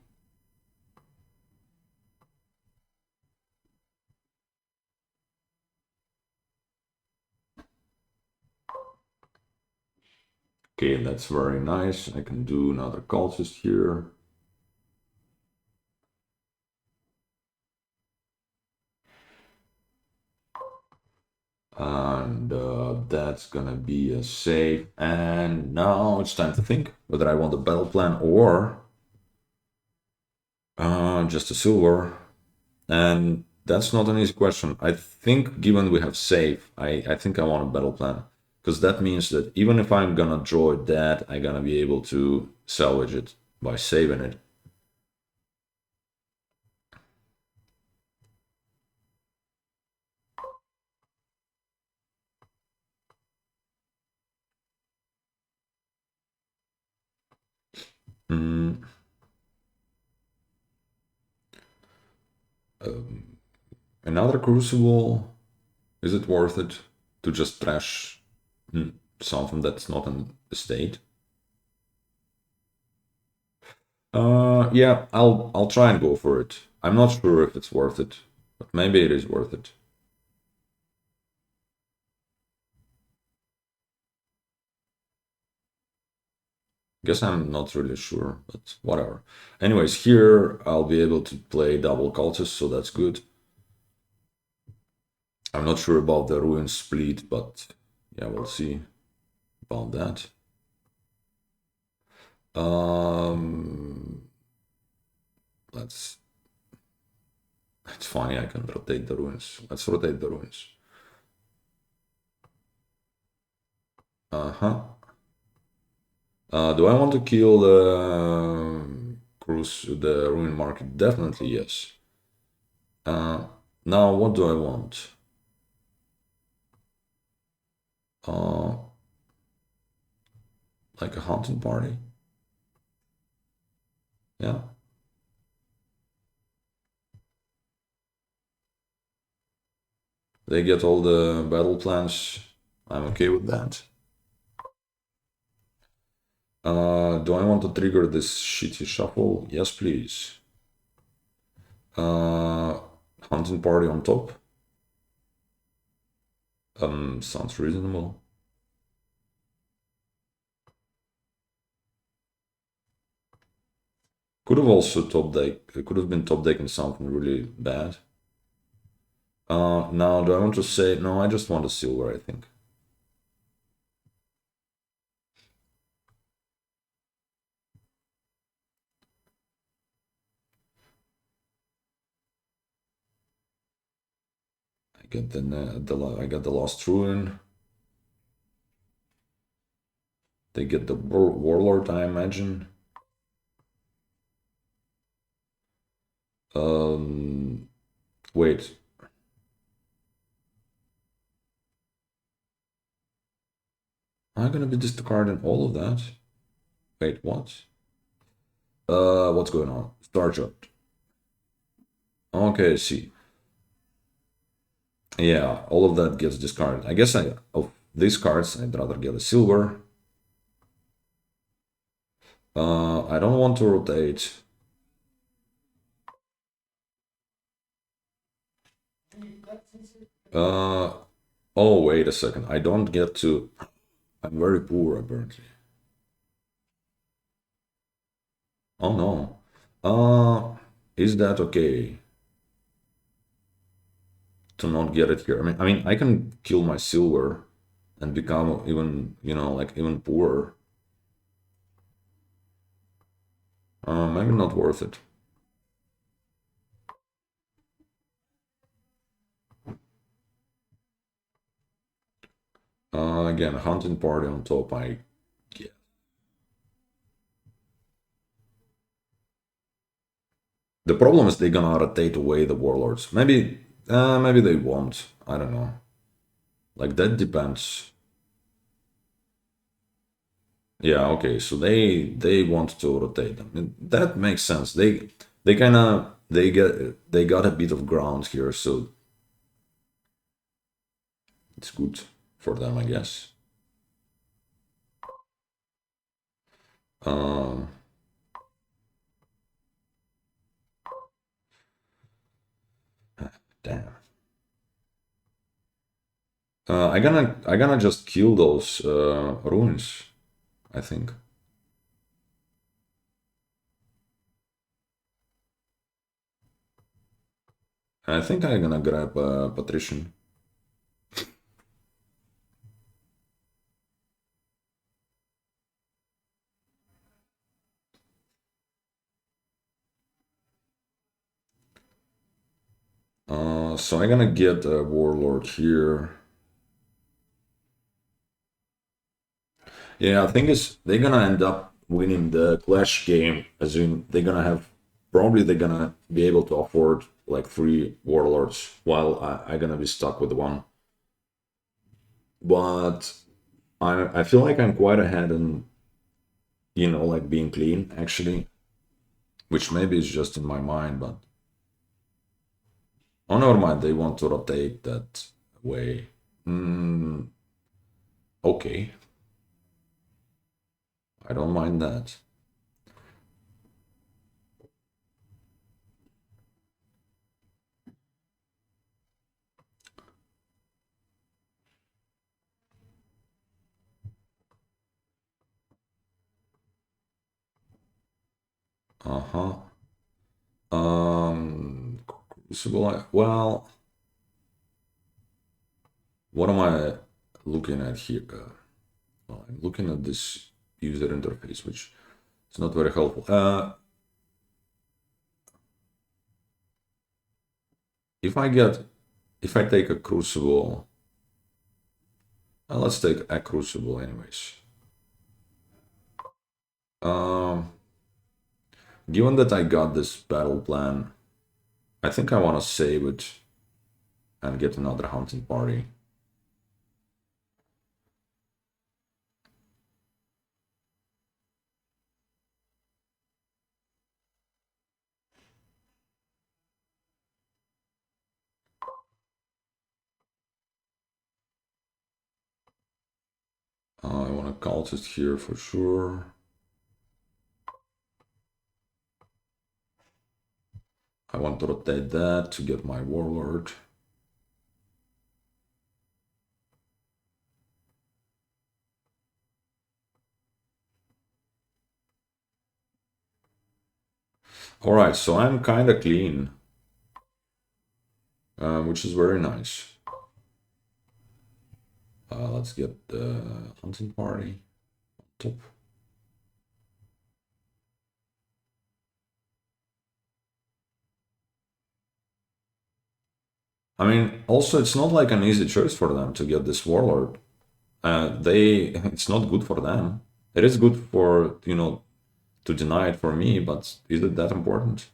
Okay, that's very nice. I can do another Cultist here. And that's gonna be a save. And now it's time to think whether I want a battle plan or just a silver. And that's not an easy question. I think given we have save, I think I want a battle plan. Because that means that even if I'm gonna draw that, I'm gonna be able to salvage it by saving it. Mm. Another Crucible, is it worth it to just trash something that's not an estate? Yeah, I'll try and go for it. I'm not sure if it's worth it, but maybe it is worth it. Guess I'm not really sure, but whatever. Anyways, here I'll be able to play double cultist, so that's good. I'm not sure about the ruin split, but yeah, we'll see about that. Let's. It's funny. I can rotate the ruins. Let's rotate the ruins. Uh-huh. Do I want to kill the ruin market? Definitely yes. Now what do I want? Uh, like a hunting party? Yeah. They get all the battle plans. I'm okay with that. Do I want to trigger this shitty shuffle? Yes, please. Hunting party on top. Sounds reasonable. Could have also top deck. It could have been top decking something really bad. Now, do I want to say no? I just want a silver. I think. I get I got the Lost Ruin. They get the Warlord, I imagine. Wait. I'm gonna be discarding all of that. Wait, what? What's going on? Star chart. Okay, see. Yeah, all of that gets discarded. I guess of these cards, I'd rather get a silver. I don't want to rotate. Oh, wait a second. I don't get to... I'm very poor, apparently. Oh, no. Is that okay? To not get it here. I mean, I can kill my silver and become even, like even poorer. Maybe not worth it. Again, hunting party on top. I guess. The problem is they're gonna rotate away the warlords. Maybe they won't. I don't know. Like that depends. Yeah, okay, so they want to rotate them. That makes sense. They kind of they got a bit of ground here, so it's good for them, I guess. Um, damn. I gonna just kill those ruins, I think. I think I'm gonna grab Patrician. So I'm gonna get a Warlord here. Yeah, I think they're gonna end up winning the Clash game, as in they're gonna have probably they're gonna be able to afford like 3 Warlords while I'm gonna be stuck with 1. But I feel like I'm quite ahead in like being clean actually, which maybe is just in my mind, but oh, never mind, they want to rotate that way. Okay. I don't mind that. Uh-huh. Well, what am I looking at here? Well, I'm looking at this user interface, which is not very helpful. If I take a Crucible, let's take a Crucible anyways. Given that I got this battle plan, I think I want to save it and get another hunting party. I want a cultist here for sure. I want to rotate that to get my warlord. Alright, so I'm kind of clean, which is very nice. Let's get the hunting party on top. I mean, also it's not like an easy choice for them to get this warlord. It's not good for them. It is good for, to deny it for me, but is it that important?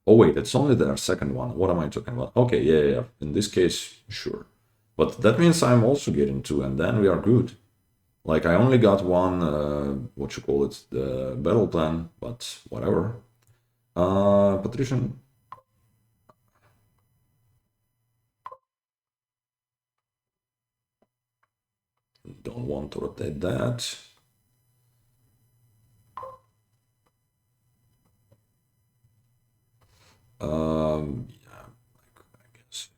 Oh wait, it's only their second one. What am I talking about? Okay, yeah. In this case, sure. But that means I'm also getting 2, and then we are good. Like, I only got one, what you call it, the battle plan, but whatever. Patrician. Don't want to rotate that. Yeah, I guess.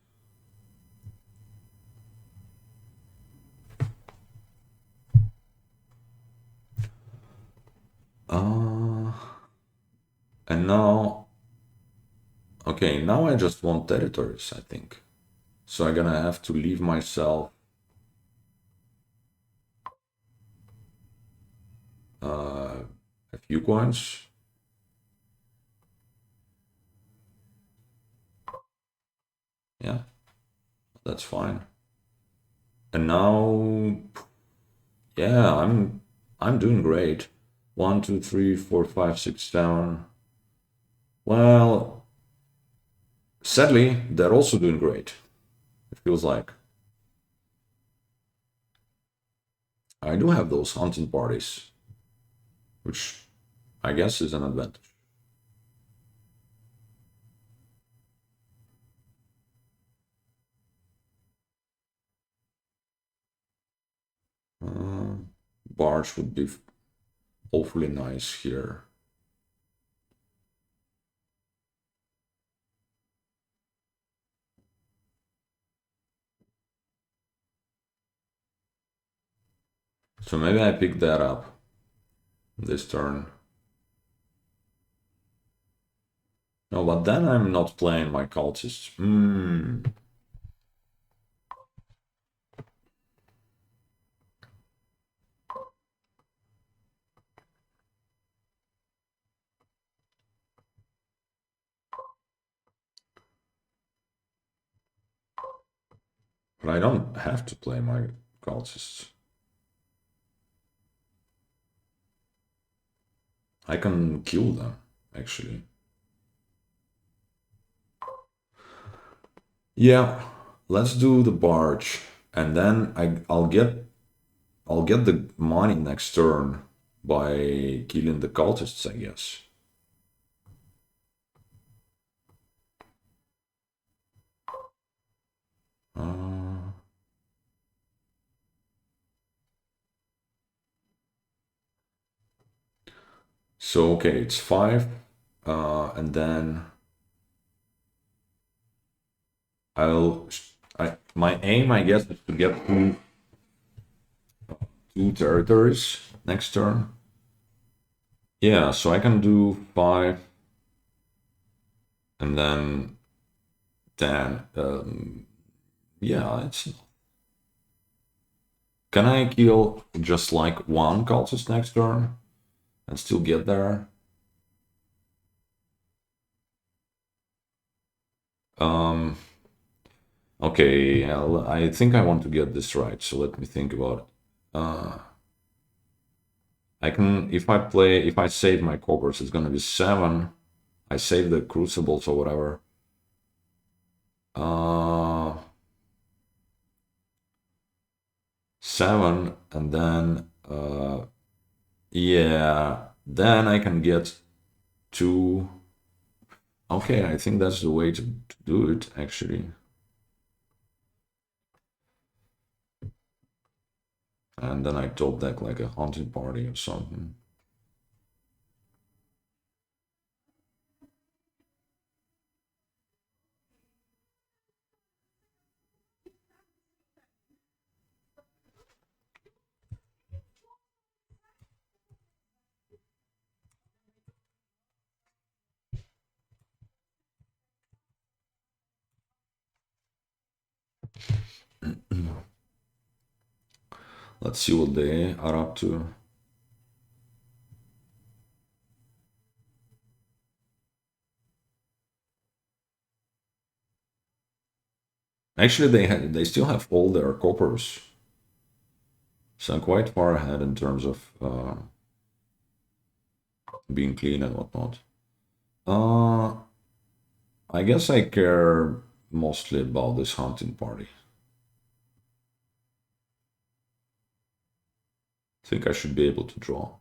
And now, okay, now I just want territories, I think. So I'm gonna have to leave myself a few coins. Yeah, that's fine. And now, yeah, I'm doing great. 1, 2, 3, 4, 5, 6, 7. Well, sadly, they're also doing great. It feels like. I do have those hunting parties, which I guess is an advantage. Barge would be awfully nice here. So maybe I pick that up this turn. No, but then I'm not playing my cultists. But I don't have to play my cultists. I can kill them, actually. Yeah, let's do the barge, and then I'll get the money next turn by killing the cultists, I guess. So okay, it's 5, and then my aim, I guess, is to get two territories next turn. Yeah, so I can do 5, and then 10. Yeah, it's. Can I kill just like one cultist next turn and still get there? Okay, I think I want to get this right, so let me think about it. I can, if I save my coppers, it's gonna be 7. I save the crucibles or whatever. 7, and then, yeah, then I can get 2. Okay, I think that's the way to do it, actually. And then I top deck like a hunting party or something. Let's see what they are up to. Actually, they still have all their coppers, so I'm quite far ahead in terms of being clean and whatnot. I guess I care mostly about this hunting party. think I should be able to draw.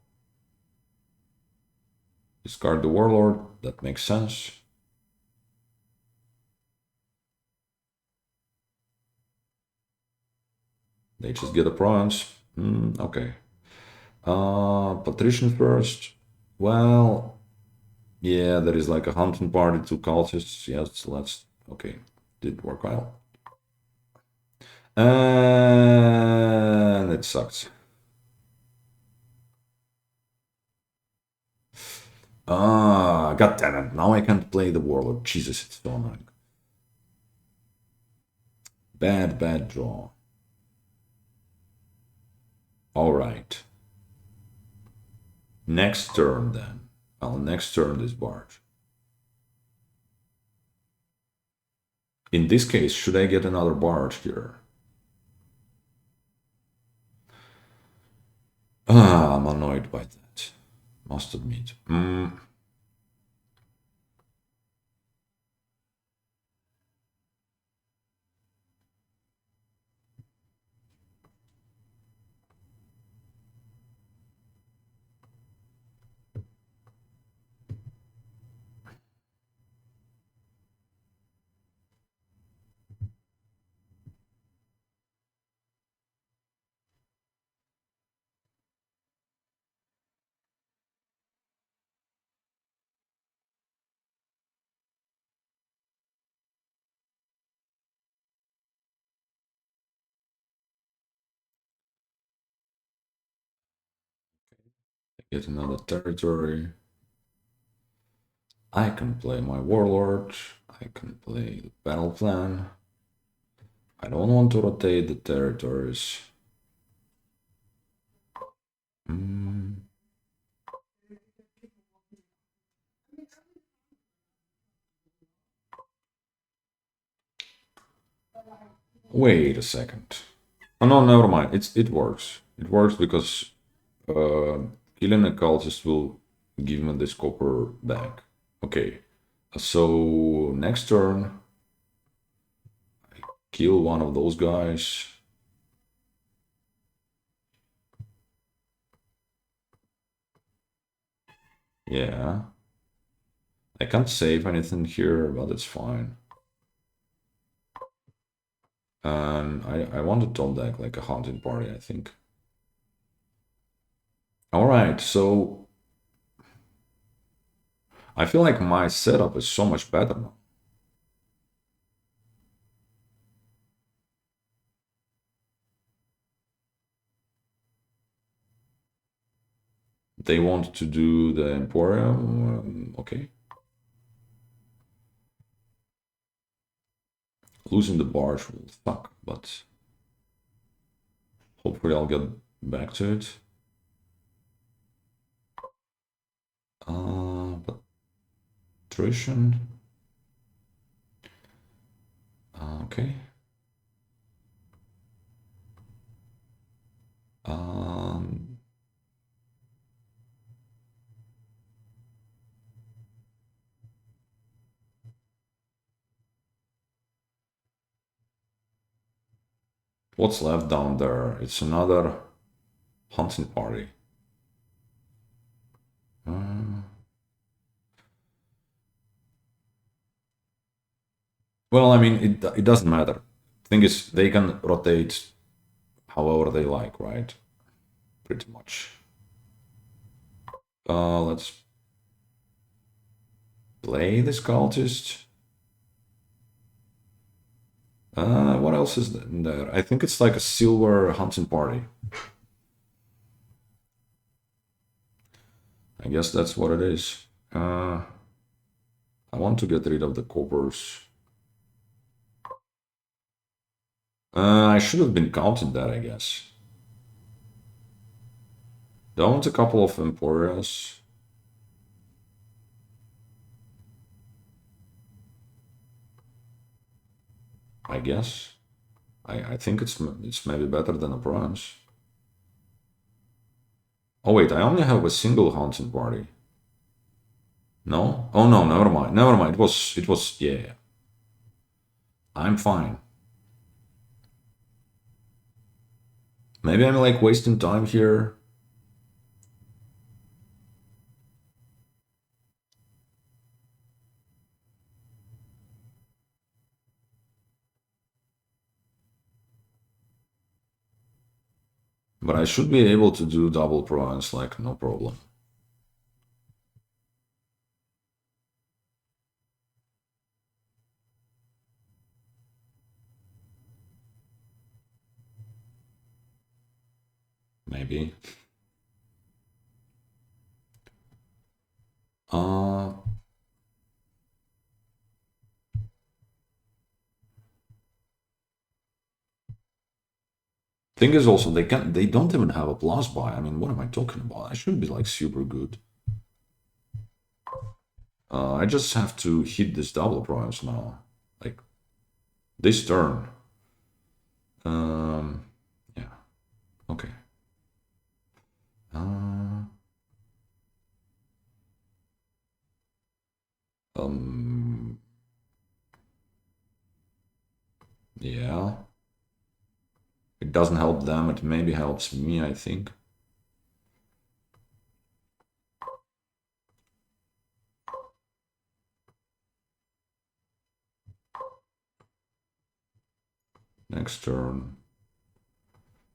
Discard the Warlord, that makes sense. They just get a province. Okay. Patrician first. Well, yeah, there is like a hunting party to cultists. Yes, let's. Okay, did work well. And it sucks. God damn it. Now I can't play the Warlord. Jesus, it's so annoying. Bad draw. All right. Next turn then. Well, next turn is Barge. In this case, should I get another Barge here? I'm annoyed by that. Must admit. Get another territory. I can play my Warlord. I can play the battle plan. I don't want to rotate the territories. Wait a second. Oh no, never mind. It works. It works because killing a cultist will give me this copper back. Okay. So next turn, I kill one of those guys. Yeah. I can't save anything here, but it's fine. And I want to top deck like a hunting party, I think. All right, so I feel like my setup is so much better now. They want to do the Emporium, okay. Losing the barge will suck, but hopefully I'll get back to it. Patrician. Okay. What's left down there? It's another hunting party. Well, I mean, it doesn't matter. Thing is, they can rotate however they like, right? Pretty much. Let's play this cultist. What else is in there? I think it's like a silver hunting party. I guess that's what it is. I want to get rid of the coppers. I should have been counting that, I guess. Don't a couple of Emporias. I guess. I think it's maybe better than a bronze. Oh wait, I only have a single hunting party. No? Oh no, never mind. Never mind. It was yeah. I'm fine. Maybe I'm like wasting time here. But I should be able to do double province, like, no problem. Maybe. Thing is also they don't even have a plus buy. I mean, what am I talking about? I should be like super good. I just have to hit this double province now, like this turn. Yeah, okay. Uh, yeah. It doesn't help them. It maybe helps me, I think. Next turn.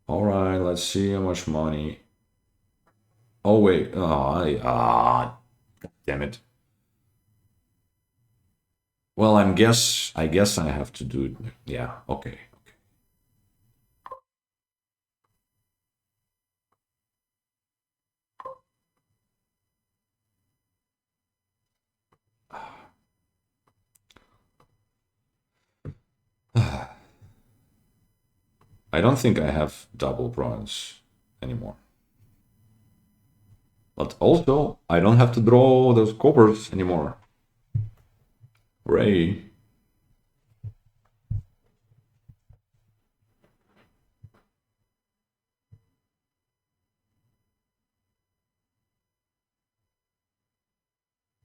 All right, let's see how much money. Oh wait, damn it. Well, I guess I have to do it. Yeah, okay. I don't think I have double bronze anymore. But also, I don't have to draw those coppers anymore. Hooray.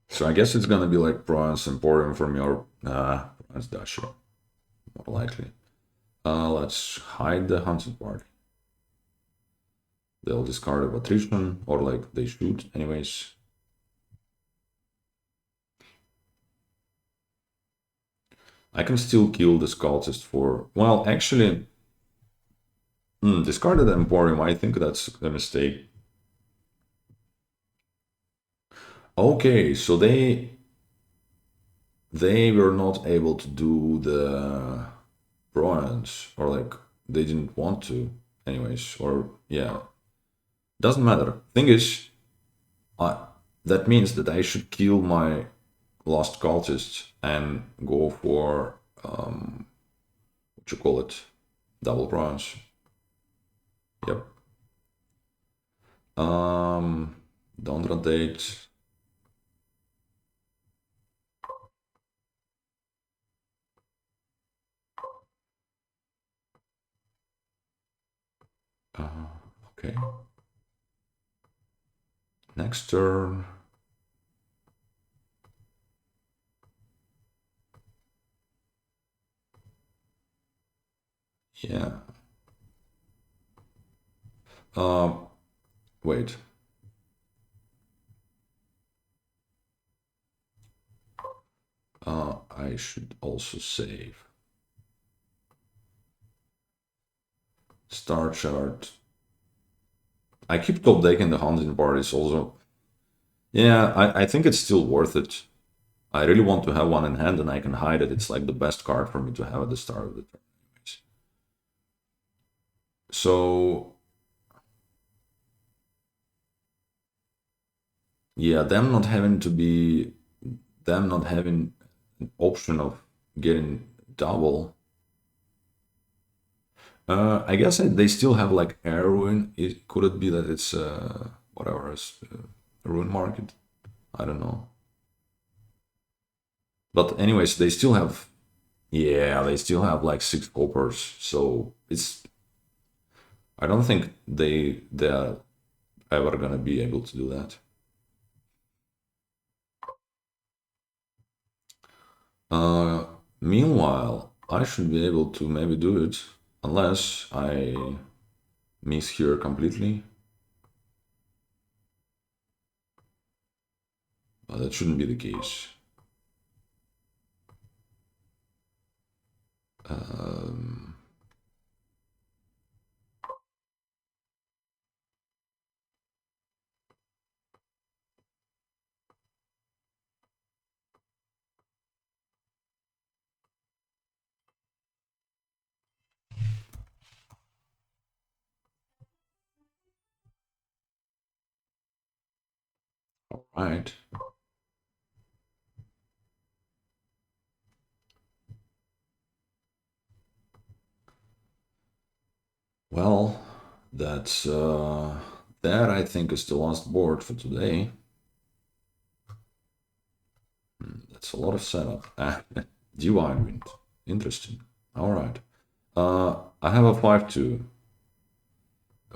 So I guess it's gonna be like Bronze Emporium for me or Bronze Dasher. More likely. Let's hide the hunted party. They'll discard a patrician, or like they should anyways. I can still kill this cultist for, well, actually, discarded Emporium, I think that's a mistake. Okay, so they were not able to do the bronze, or like they didn't want to anyways, or yeah, doesn't matter. Thing is, that means that I should kill my lost cultist and go for what you call it, double bronze. Yep. Don't rotate. Okay. Next turn. Yeah. Wait. I should also save. Star chart. I keep top decking the hunting parties also. Yeah, I think it's still worth it. I really want to have one in hand and I can hide it. It's like the best card for me to have at the start of the turn. So yeah, them not having an option of getting double. I guess they still have like air ruin. Could it be that it's whatever is ruin market? I don't know. But anyways, they still have, yeah, they still have like 6 coppers. So it's, I don't think they're ever gonna be able to do that. Meanwhile, I should be able to maybe do it unless I miss here completely. That shouldn't be the case. Right. Well, that's that I think is the last board for today. That's a lot of setup. Divine Wind. Interesting. All right. I have a 5-2,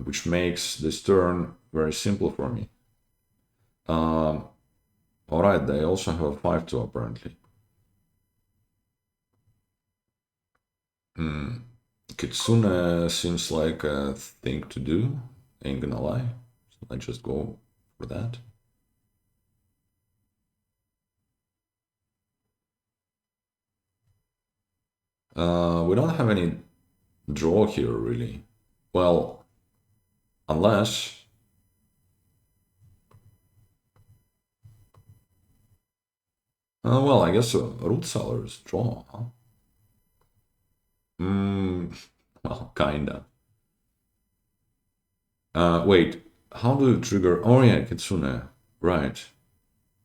which makes this turn very simple for me. All right, they also have a 5-2 apparently. Kitsune seems like a thing to do. Ain't gonna lie. So I just go for that. We don't have any draw here, really. Well, unless... well, I guess root sellers draw, huh? Well, kinda. Wait, how do you trigger... Oh yeah, Kitsune. Right.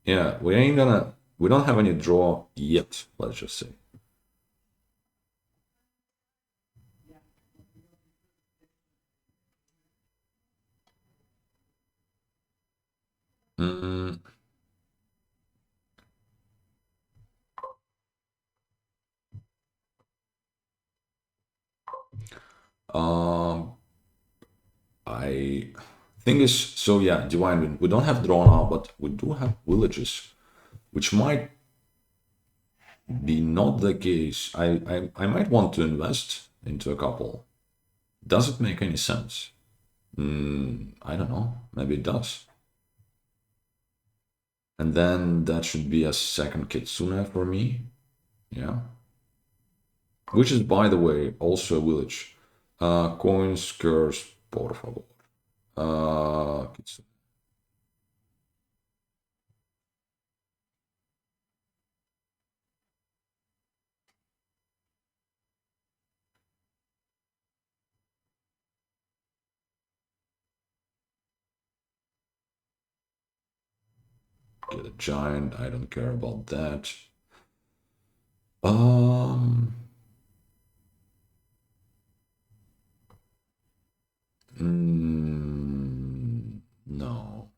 Yeah, we ain't gonna... We don't have any draw yet, let's just say. Mm, um, I think is so yeah, Divine Wind. We don't have draw now, but we do have villages, which might be not the case. I might want to invest into a couple. Does it make any sense? I don't know. Maybe it does. And then that should be a second Kitsune for me. Yeah. Which is, by the way, also a village. Coins, curse, por favor. Kitsune. Get a giant. I don't care about that. Um. No.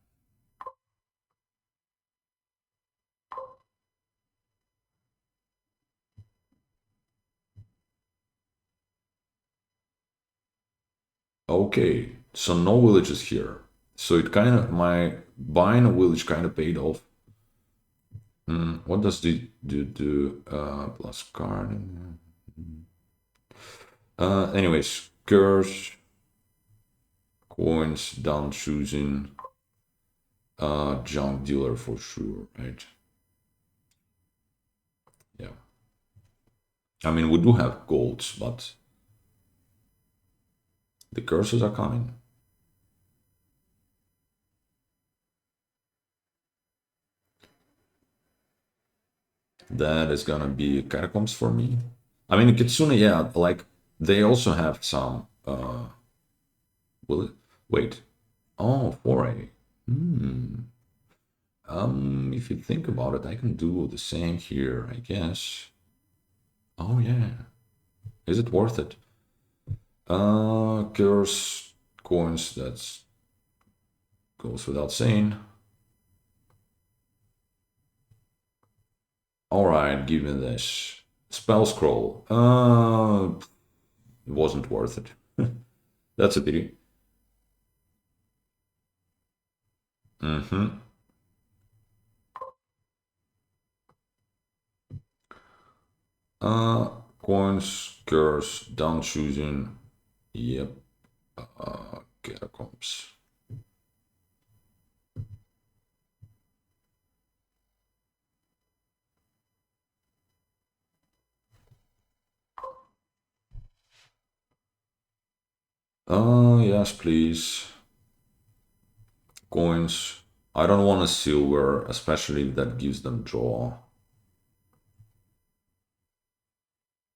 Okay, so no villages here. So it kind of my buying a village kind of paid off. What does the do? Plus card. Anyways, curse, coins, down choosing, junk dealer for sure, right? Yeah. I mean, we do have golds, but the curses are coming. That is gonna be catacombs for me. I mean, Kitsune, yeah, like they also have some. Will it? Wait. Oh, foray. If you think about it, I can do the same here, I guess. Oh yeah. Is it worth it? Curse coins, that's goes without saying. Alright, give me this. Spell scroll. It wasn't worth it. That's a pity. Mm-hmm. Coins, curse, down choosing. Yep. Catacombs. Yes, please. Coins. I don't want a silver, especially if that gives them draw.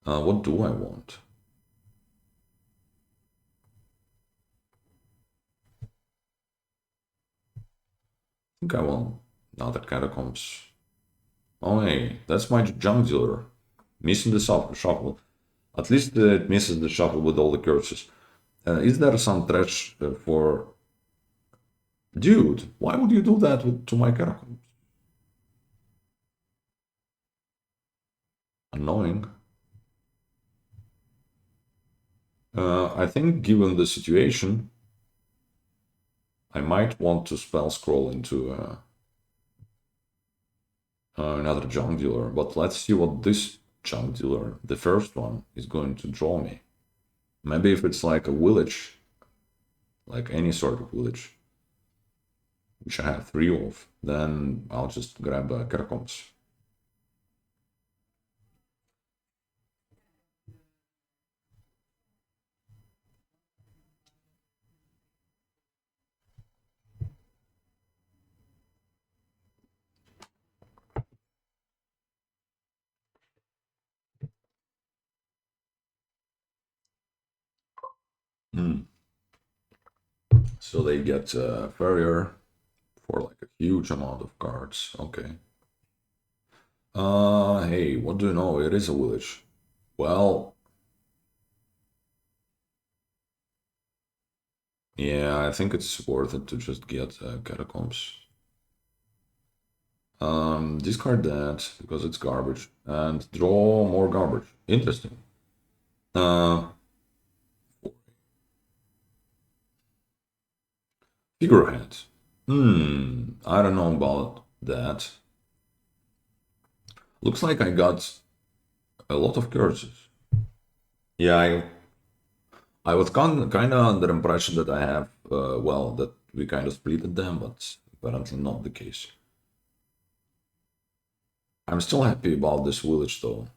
What do I want? I think I want Another catacombs. Oh hey, that's my junk dealer. Missing the shuffle. At least it misses the shuffle with all the curses. Is there some trash for... Dude, why would you do that to my catacombs? Annoying. I think given the situation, I might want to spell scroll into another junk dealer, but let's see what this junk dealer, the first one, is going to draw me. Maybe if it's like a village, like any sort of village, which I have 3 of, then I'll just grab catacombs. So they get Farrier for like a huge amount of cards. Okay. Hey, what do you know? It is a village. Well, yeah, I think it's worth it to just get catacombs. Discard that because it's garbage and draw more garbage. Interesting. Figurehead. I don't know about that. Looks like I got a lot of curses. Yeah, I was kind of under the impression that I have, well, that we kind of splitted them, but apparently not the case. I'm still happy about this village though.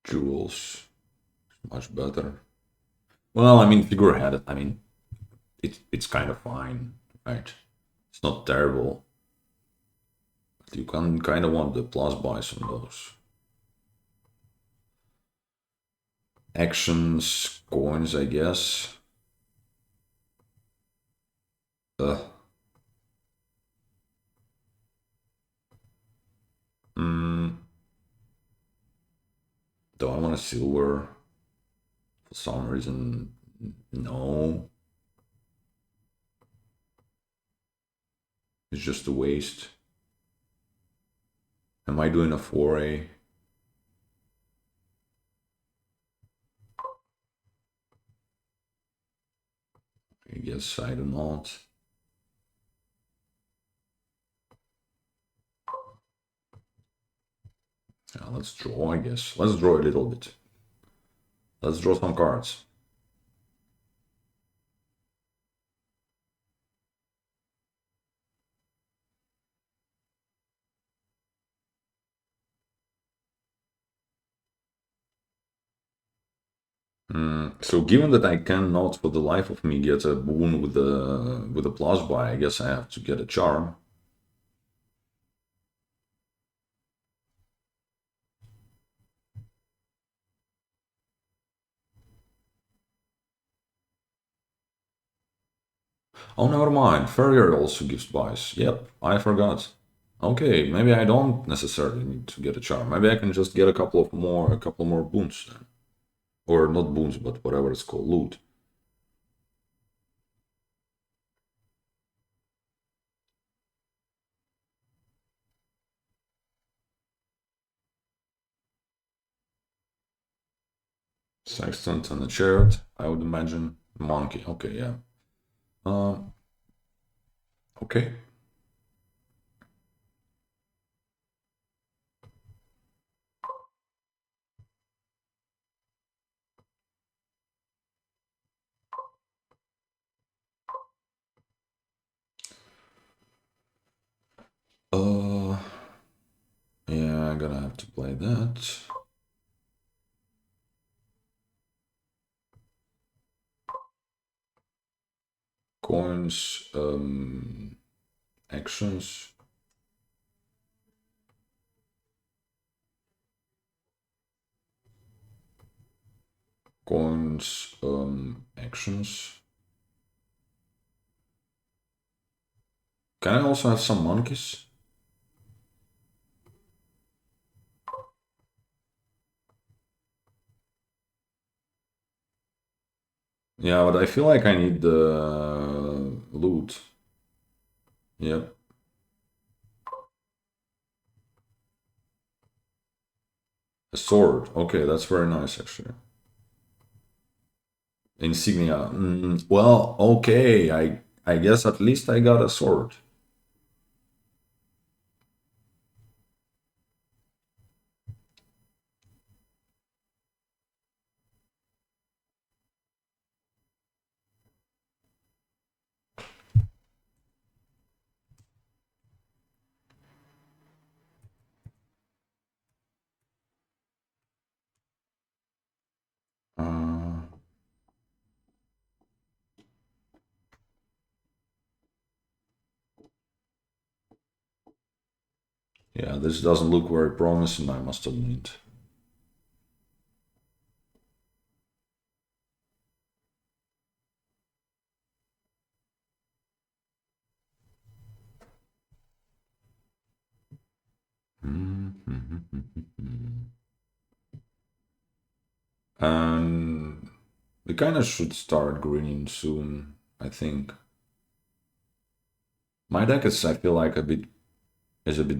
Jewels, much better. Well, I mean, figurehead, I mean, it's kind of fine, right? It's not terrible. But you can kind of want the plus buys on those. Actions, coins, I guess. Ugh. Do I want a silver? For some reason, no. It's just a waste. Am I doing a foray? I guess I do not. Yeah, let's draw, I guess. Let's draw a little bit. Let's draw some cards. So given that I cannot for the life of me get a boon with a plus buy, I guess I have to get a charm. Oh, never mind. Farrier also gives buys. Yep, I forgot. Okay, maybe I don't necessarily need to get a charm. Maybe I can just get a couple more boons then. Or not boons, but whatever it's called, loot. Sextant and a chariot, I would imagine. Monkey, okay, yeah. Okay. Yeah, I'm gonna have to play that. Coins, actions. Coins, actions. Can I also have some monkeys? Yeah, but I feel like I need the loot. Yep. A sword. Okay, that's very nice actually. Insignia. Well, okay. I guess at least I got a sword. Uh, yeah, this doesn't look very promising, I must admit. And we kind of should start greening soon, I think. My deck is, I feel like, a bit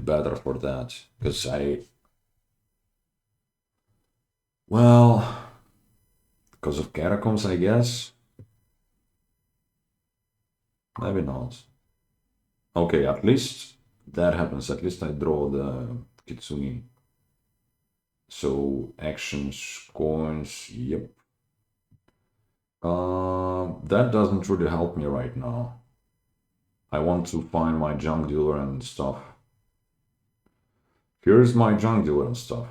better for that because well, because of catacombs, I guess. Maybe not. Okay, at least that happens. At least I draw the Kitsune. So actions, coins, yep. That doesn't really help me right now. I want to find my junk dealer and stuff. Here's my junk dealer and stuff.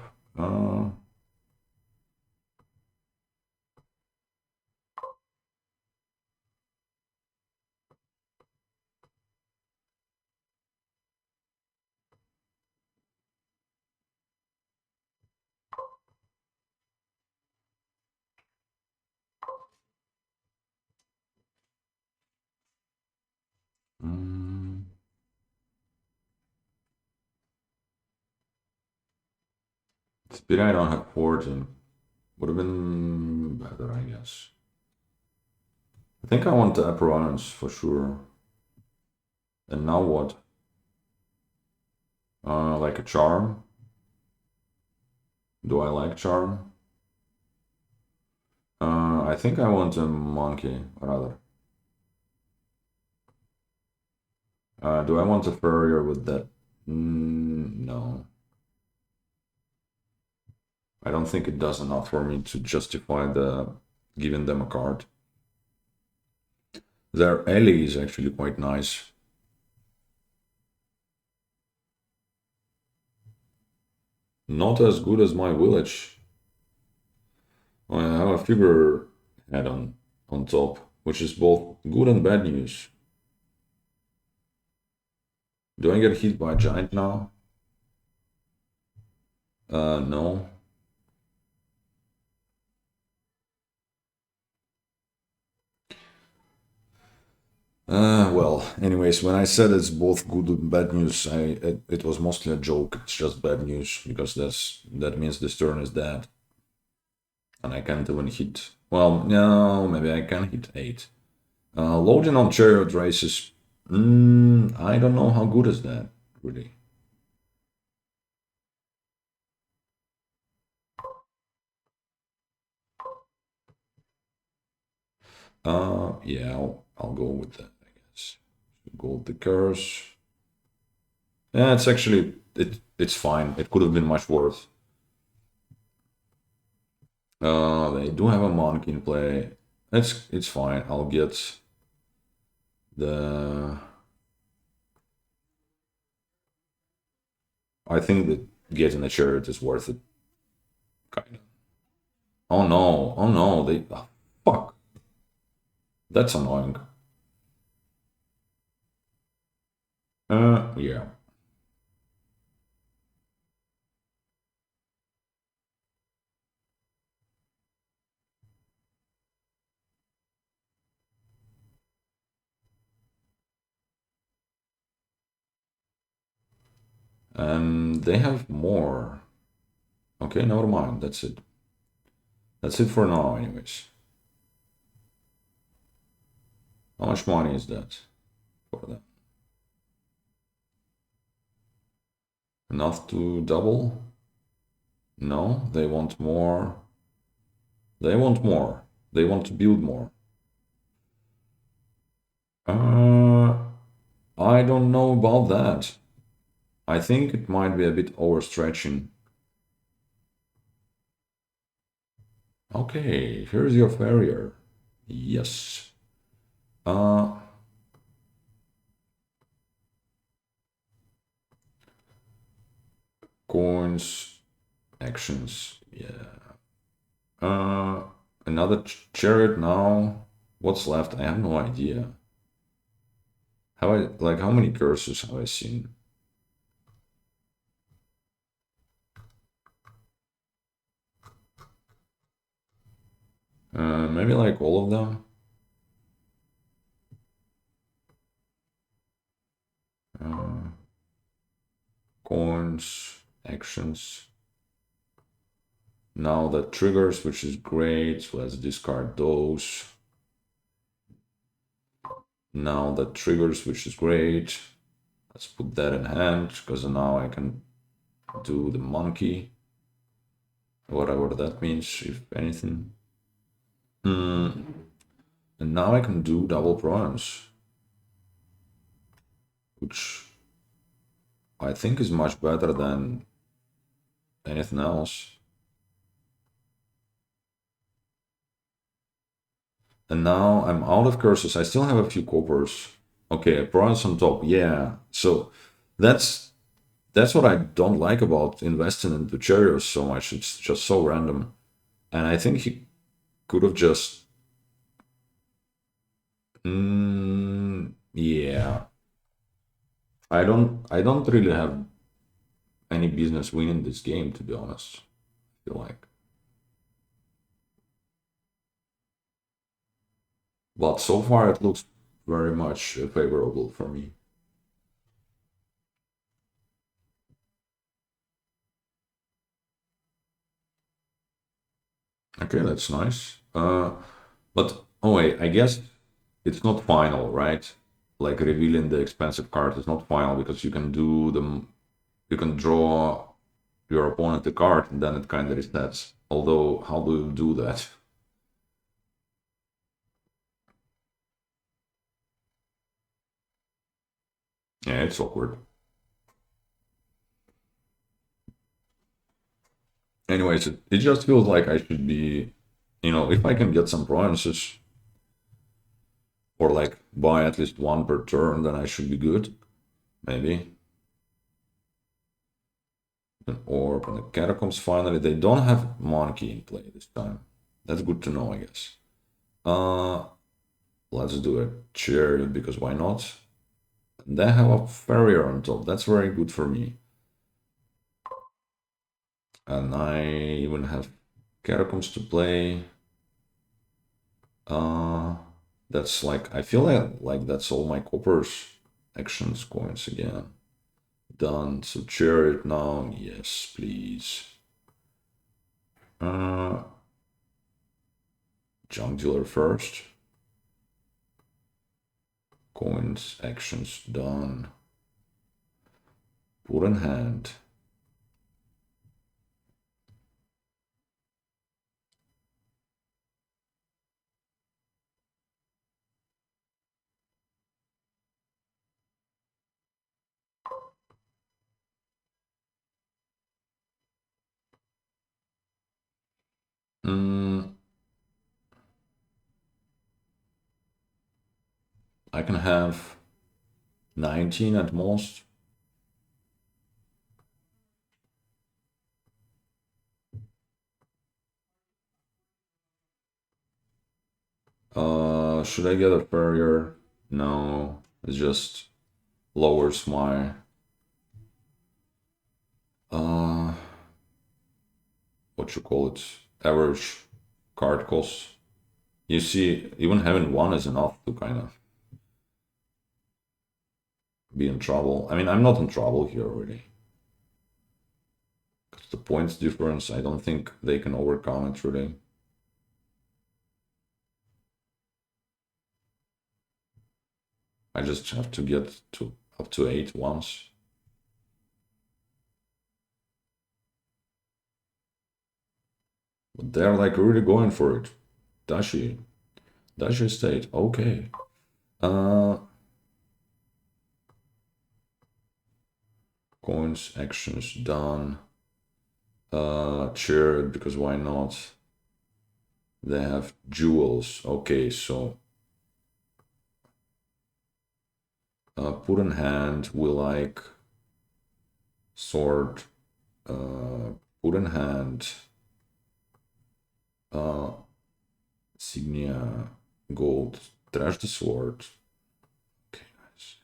Speed I don't have 14. Would have been better, I guess. I think I want the appearance for sure. And now what? Like a charm? Do I like charm? I think I want a monkey, rather. Do I want a furrier with that? No. I don't think it does enough for me to justify giving them a card. Their alley is actually quite nice. Not as good as my village. I have a figure head on top, which is both good and bad news. Do I get hit by a giant now? No. Well, anyways, when I said it's both good and bad news, it was mostly a joke. It's just bad news because that means this turn is dead, and I can't even hit. Well, no, maybe I can hit 8. Loading on chariot races. I don't know how good is that really. Yeah, I'll go with that, I guess. Gold the curse. Yeah, it's actually it's fine. It could have been much worse. They do have a monk in play. It's fine. I'll get the. I think that getting a chariot is worth it. Kind of. Oh no! Oh no! Fuck. That's annoying. Yeah. They have more. Okay, never mind. That's it. That's it for now, anyways. How much money is that for them? Enough to double? No, they want more. They want more. They want to build more. Uh, I don't know about that. I think it might be a bit overstretching. Okay, here's your farrier. Yes. Uh, coins, actions. Yeah. Another chariot now. What's left? I have no idea. How many curses have I seen? Maybe like all of them. Uh, coins, actions. Now the triggers, which is great. So let's discard those. Now the triggers, which is great. Let's put that in hand because now I can do the monkey, whatever that means, if anything. And now I can do double prawns, which I think is much better than anything else. And now I'm out of curses. I still have a few coppers. Okay, prawns on top. Yeah. So that's that's what I don't like about investing into chariots so much. It's just so random. And I think he could have just yeah. I don't really have any business winning this game, to be honest. I feel like. But so far it looks very much favorable for me. Okay, that's nice. But oh wait, I guess it's not final, right? Like revealing the expensive card is not final because you can do them. You can draw your opponent a card and then it kind of resets. Although, how do you do that? Yeah, it's awkward. Anyways, it just feels like I should be, if I can get some provinces or like buy at least one per turn, then I should be good. Maybe. An orb and the catacombs finally. They don't have monkey in play this time. That's good to know, I guess. Uh, let's do a chariot because why not? They have a farrier on top. That's very good for me. And I even have catacombs to play. Uh, that's like I feel like that's all my coppers actions coins again. Done. So chariot now. Yes, please. Uh, junk dealer first. Coins actions done. Put in hand. Mm, I can have 19 at most. Should I get a farrier? No, it's just lowers my what you call it, average card cost. You see, even having one is enough to kind of be in trouble. I mean, I'm not in trouble here really. Because the points difference, I don't think they can overcome it really. I just have to get to up to 8 once. But they're like really going for it. Dashi state, okay. Coins, actions done. Chair, because why not? They have jewels. Okay, so put in hand, we like sword. Put in hand. Signia, gold, trash the sword. Okay, nice.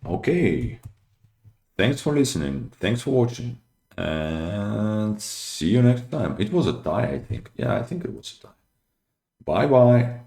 Okay. Thanks for listening. Thanks for watching. And see you next time. It was a tie, I think. Yeah, I think it was a tie. Bye-bye.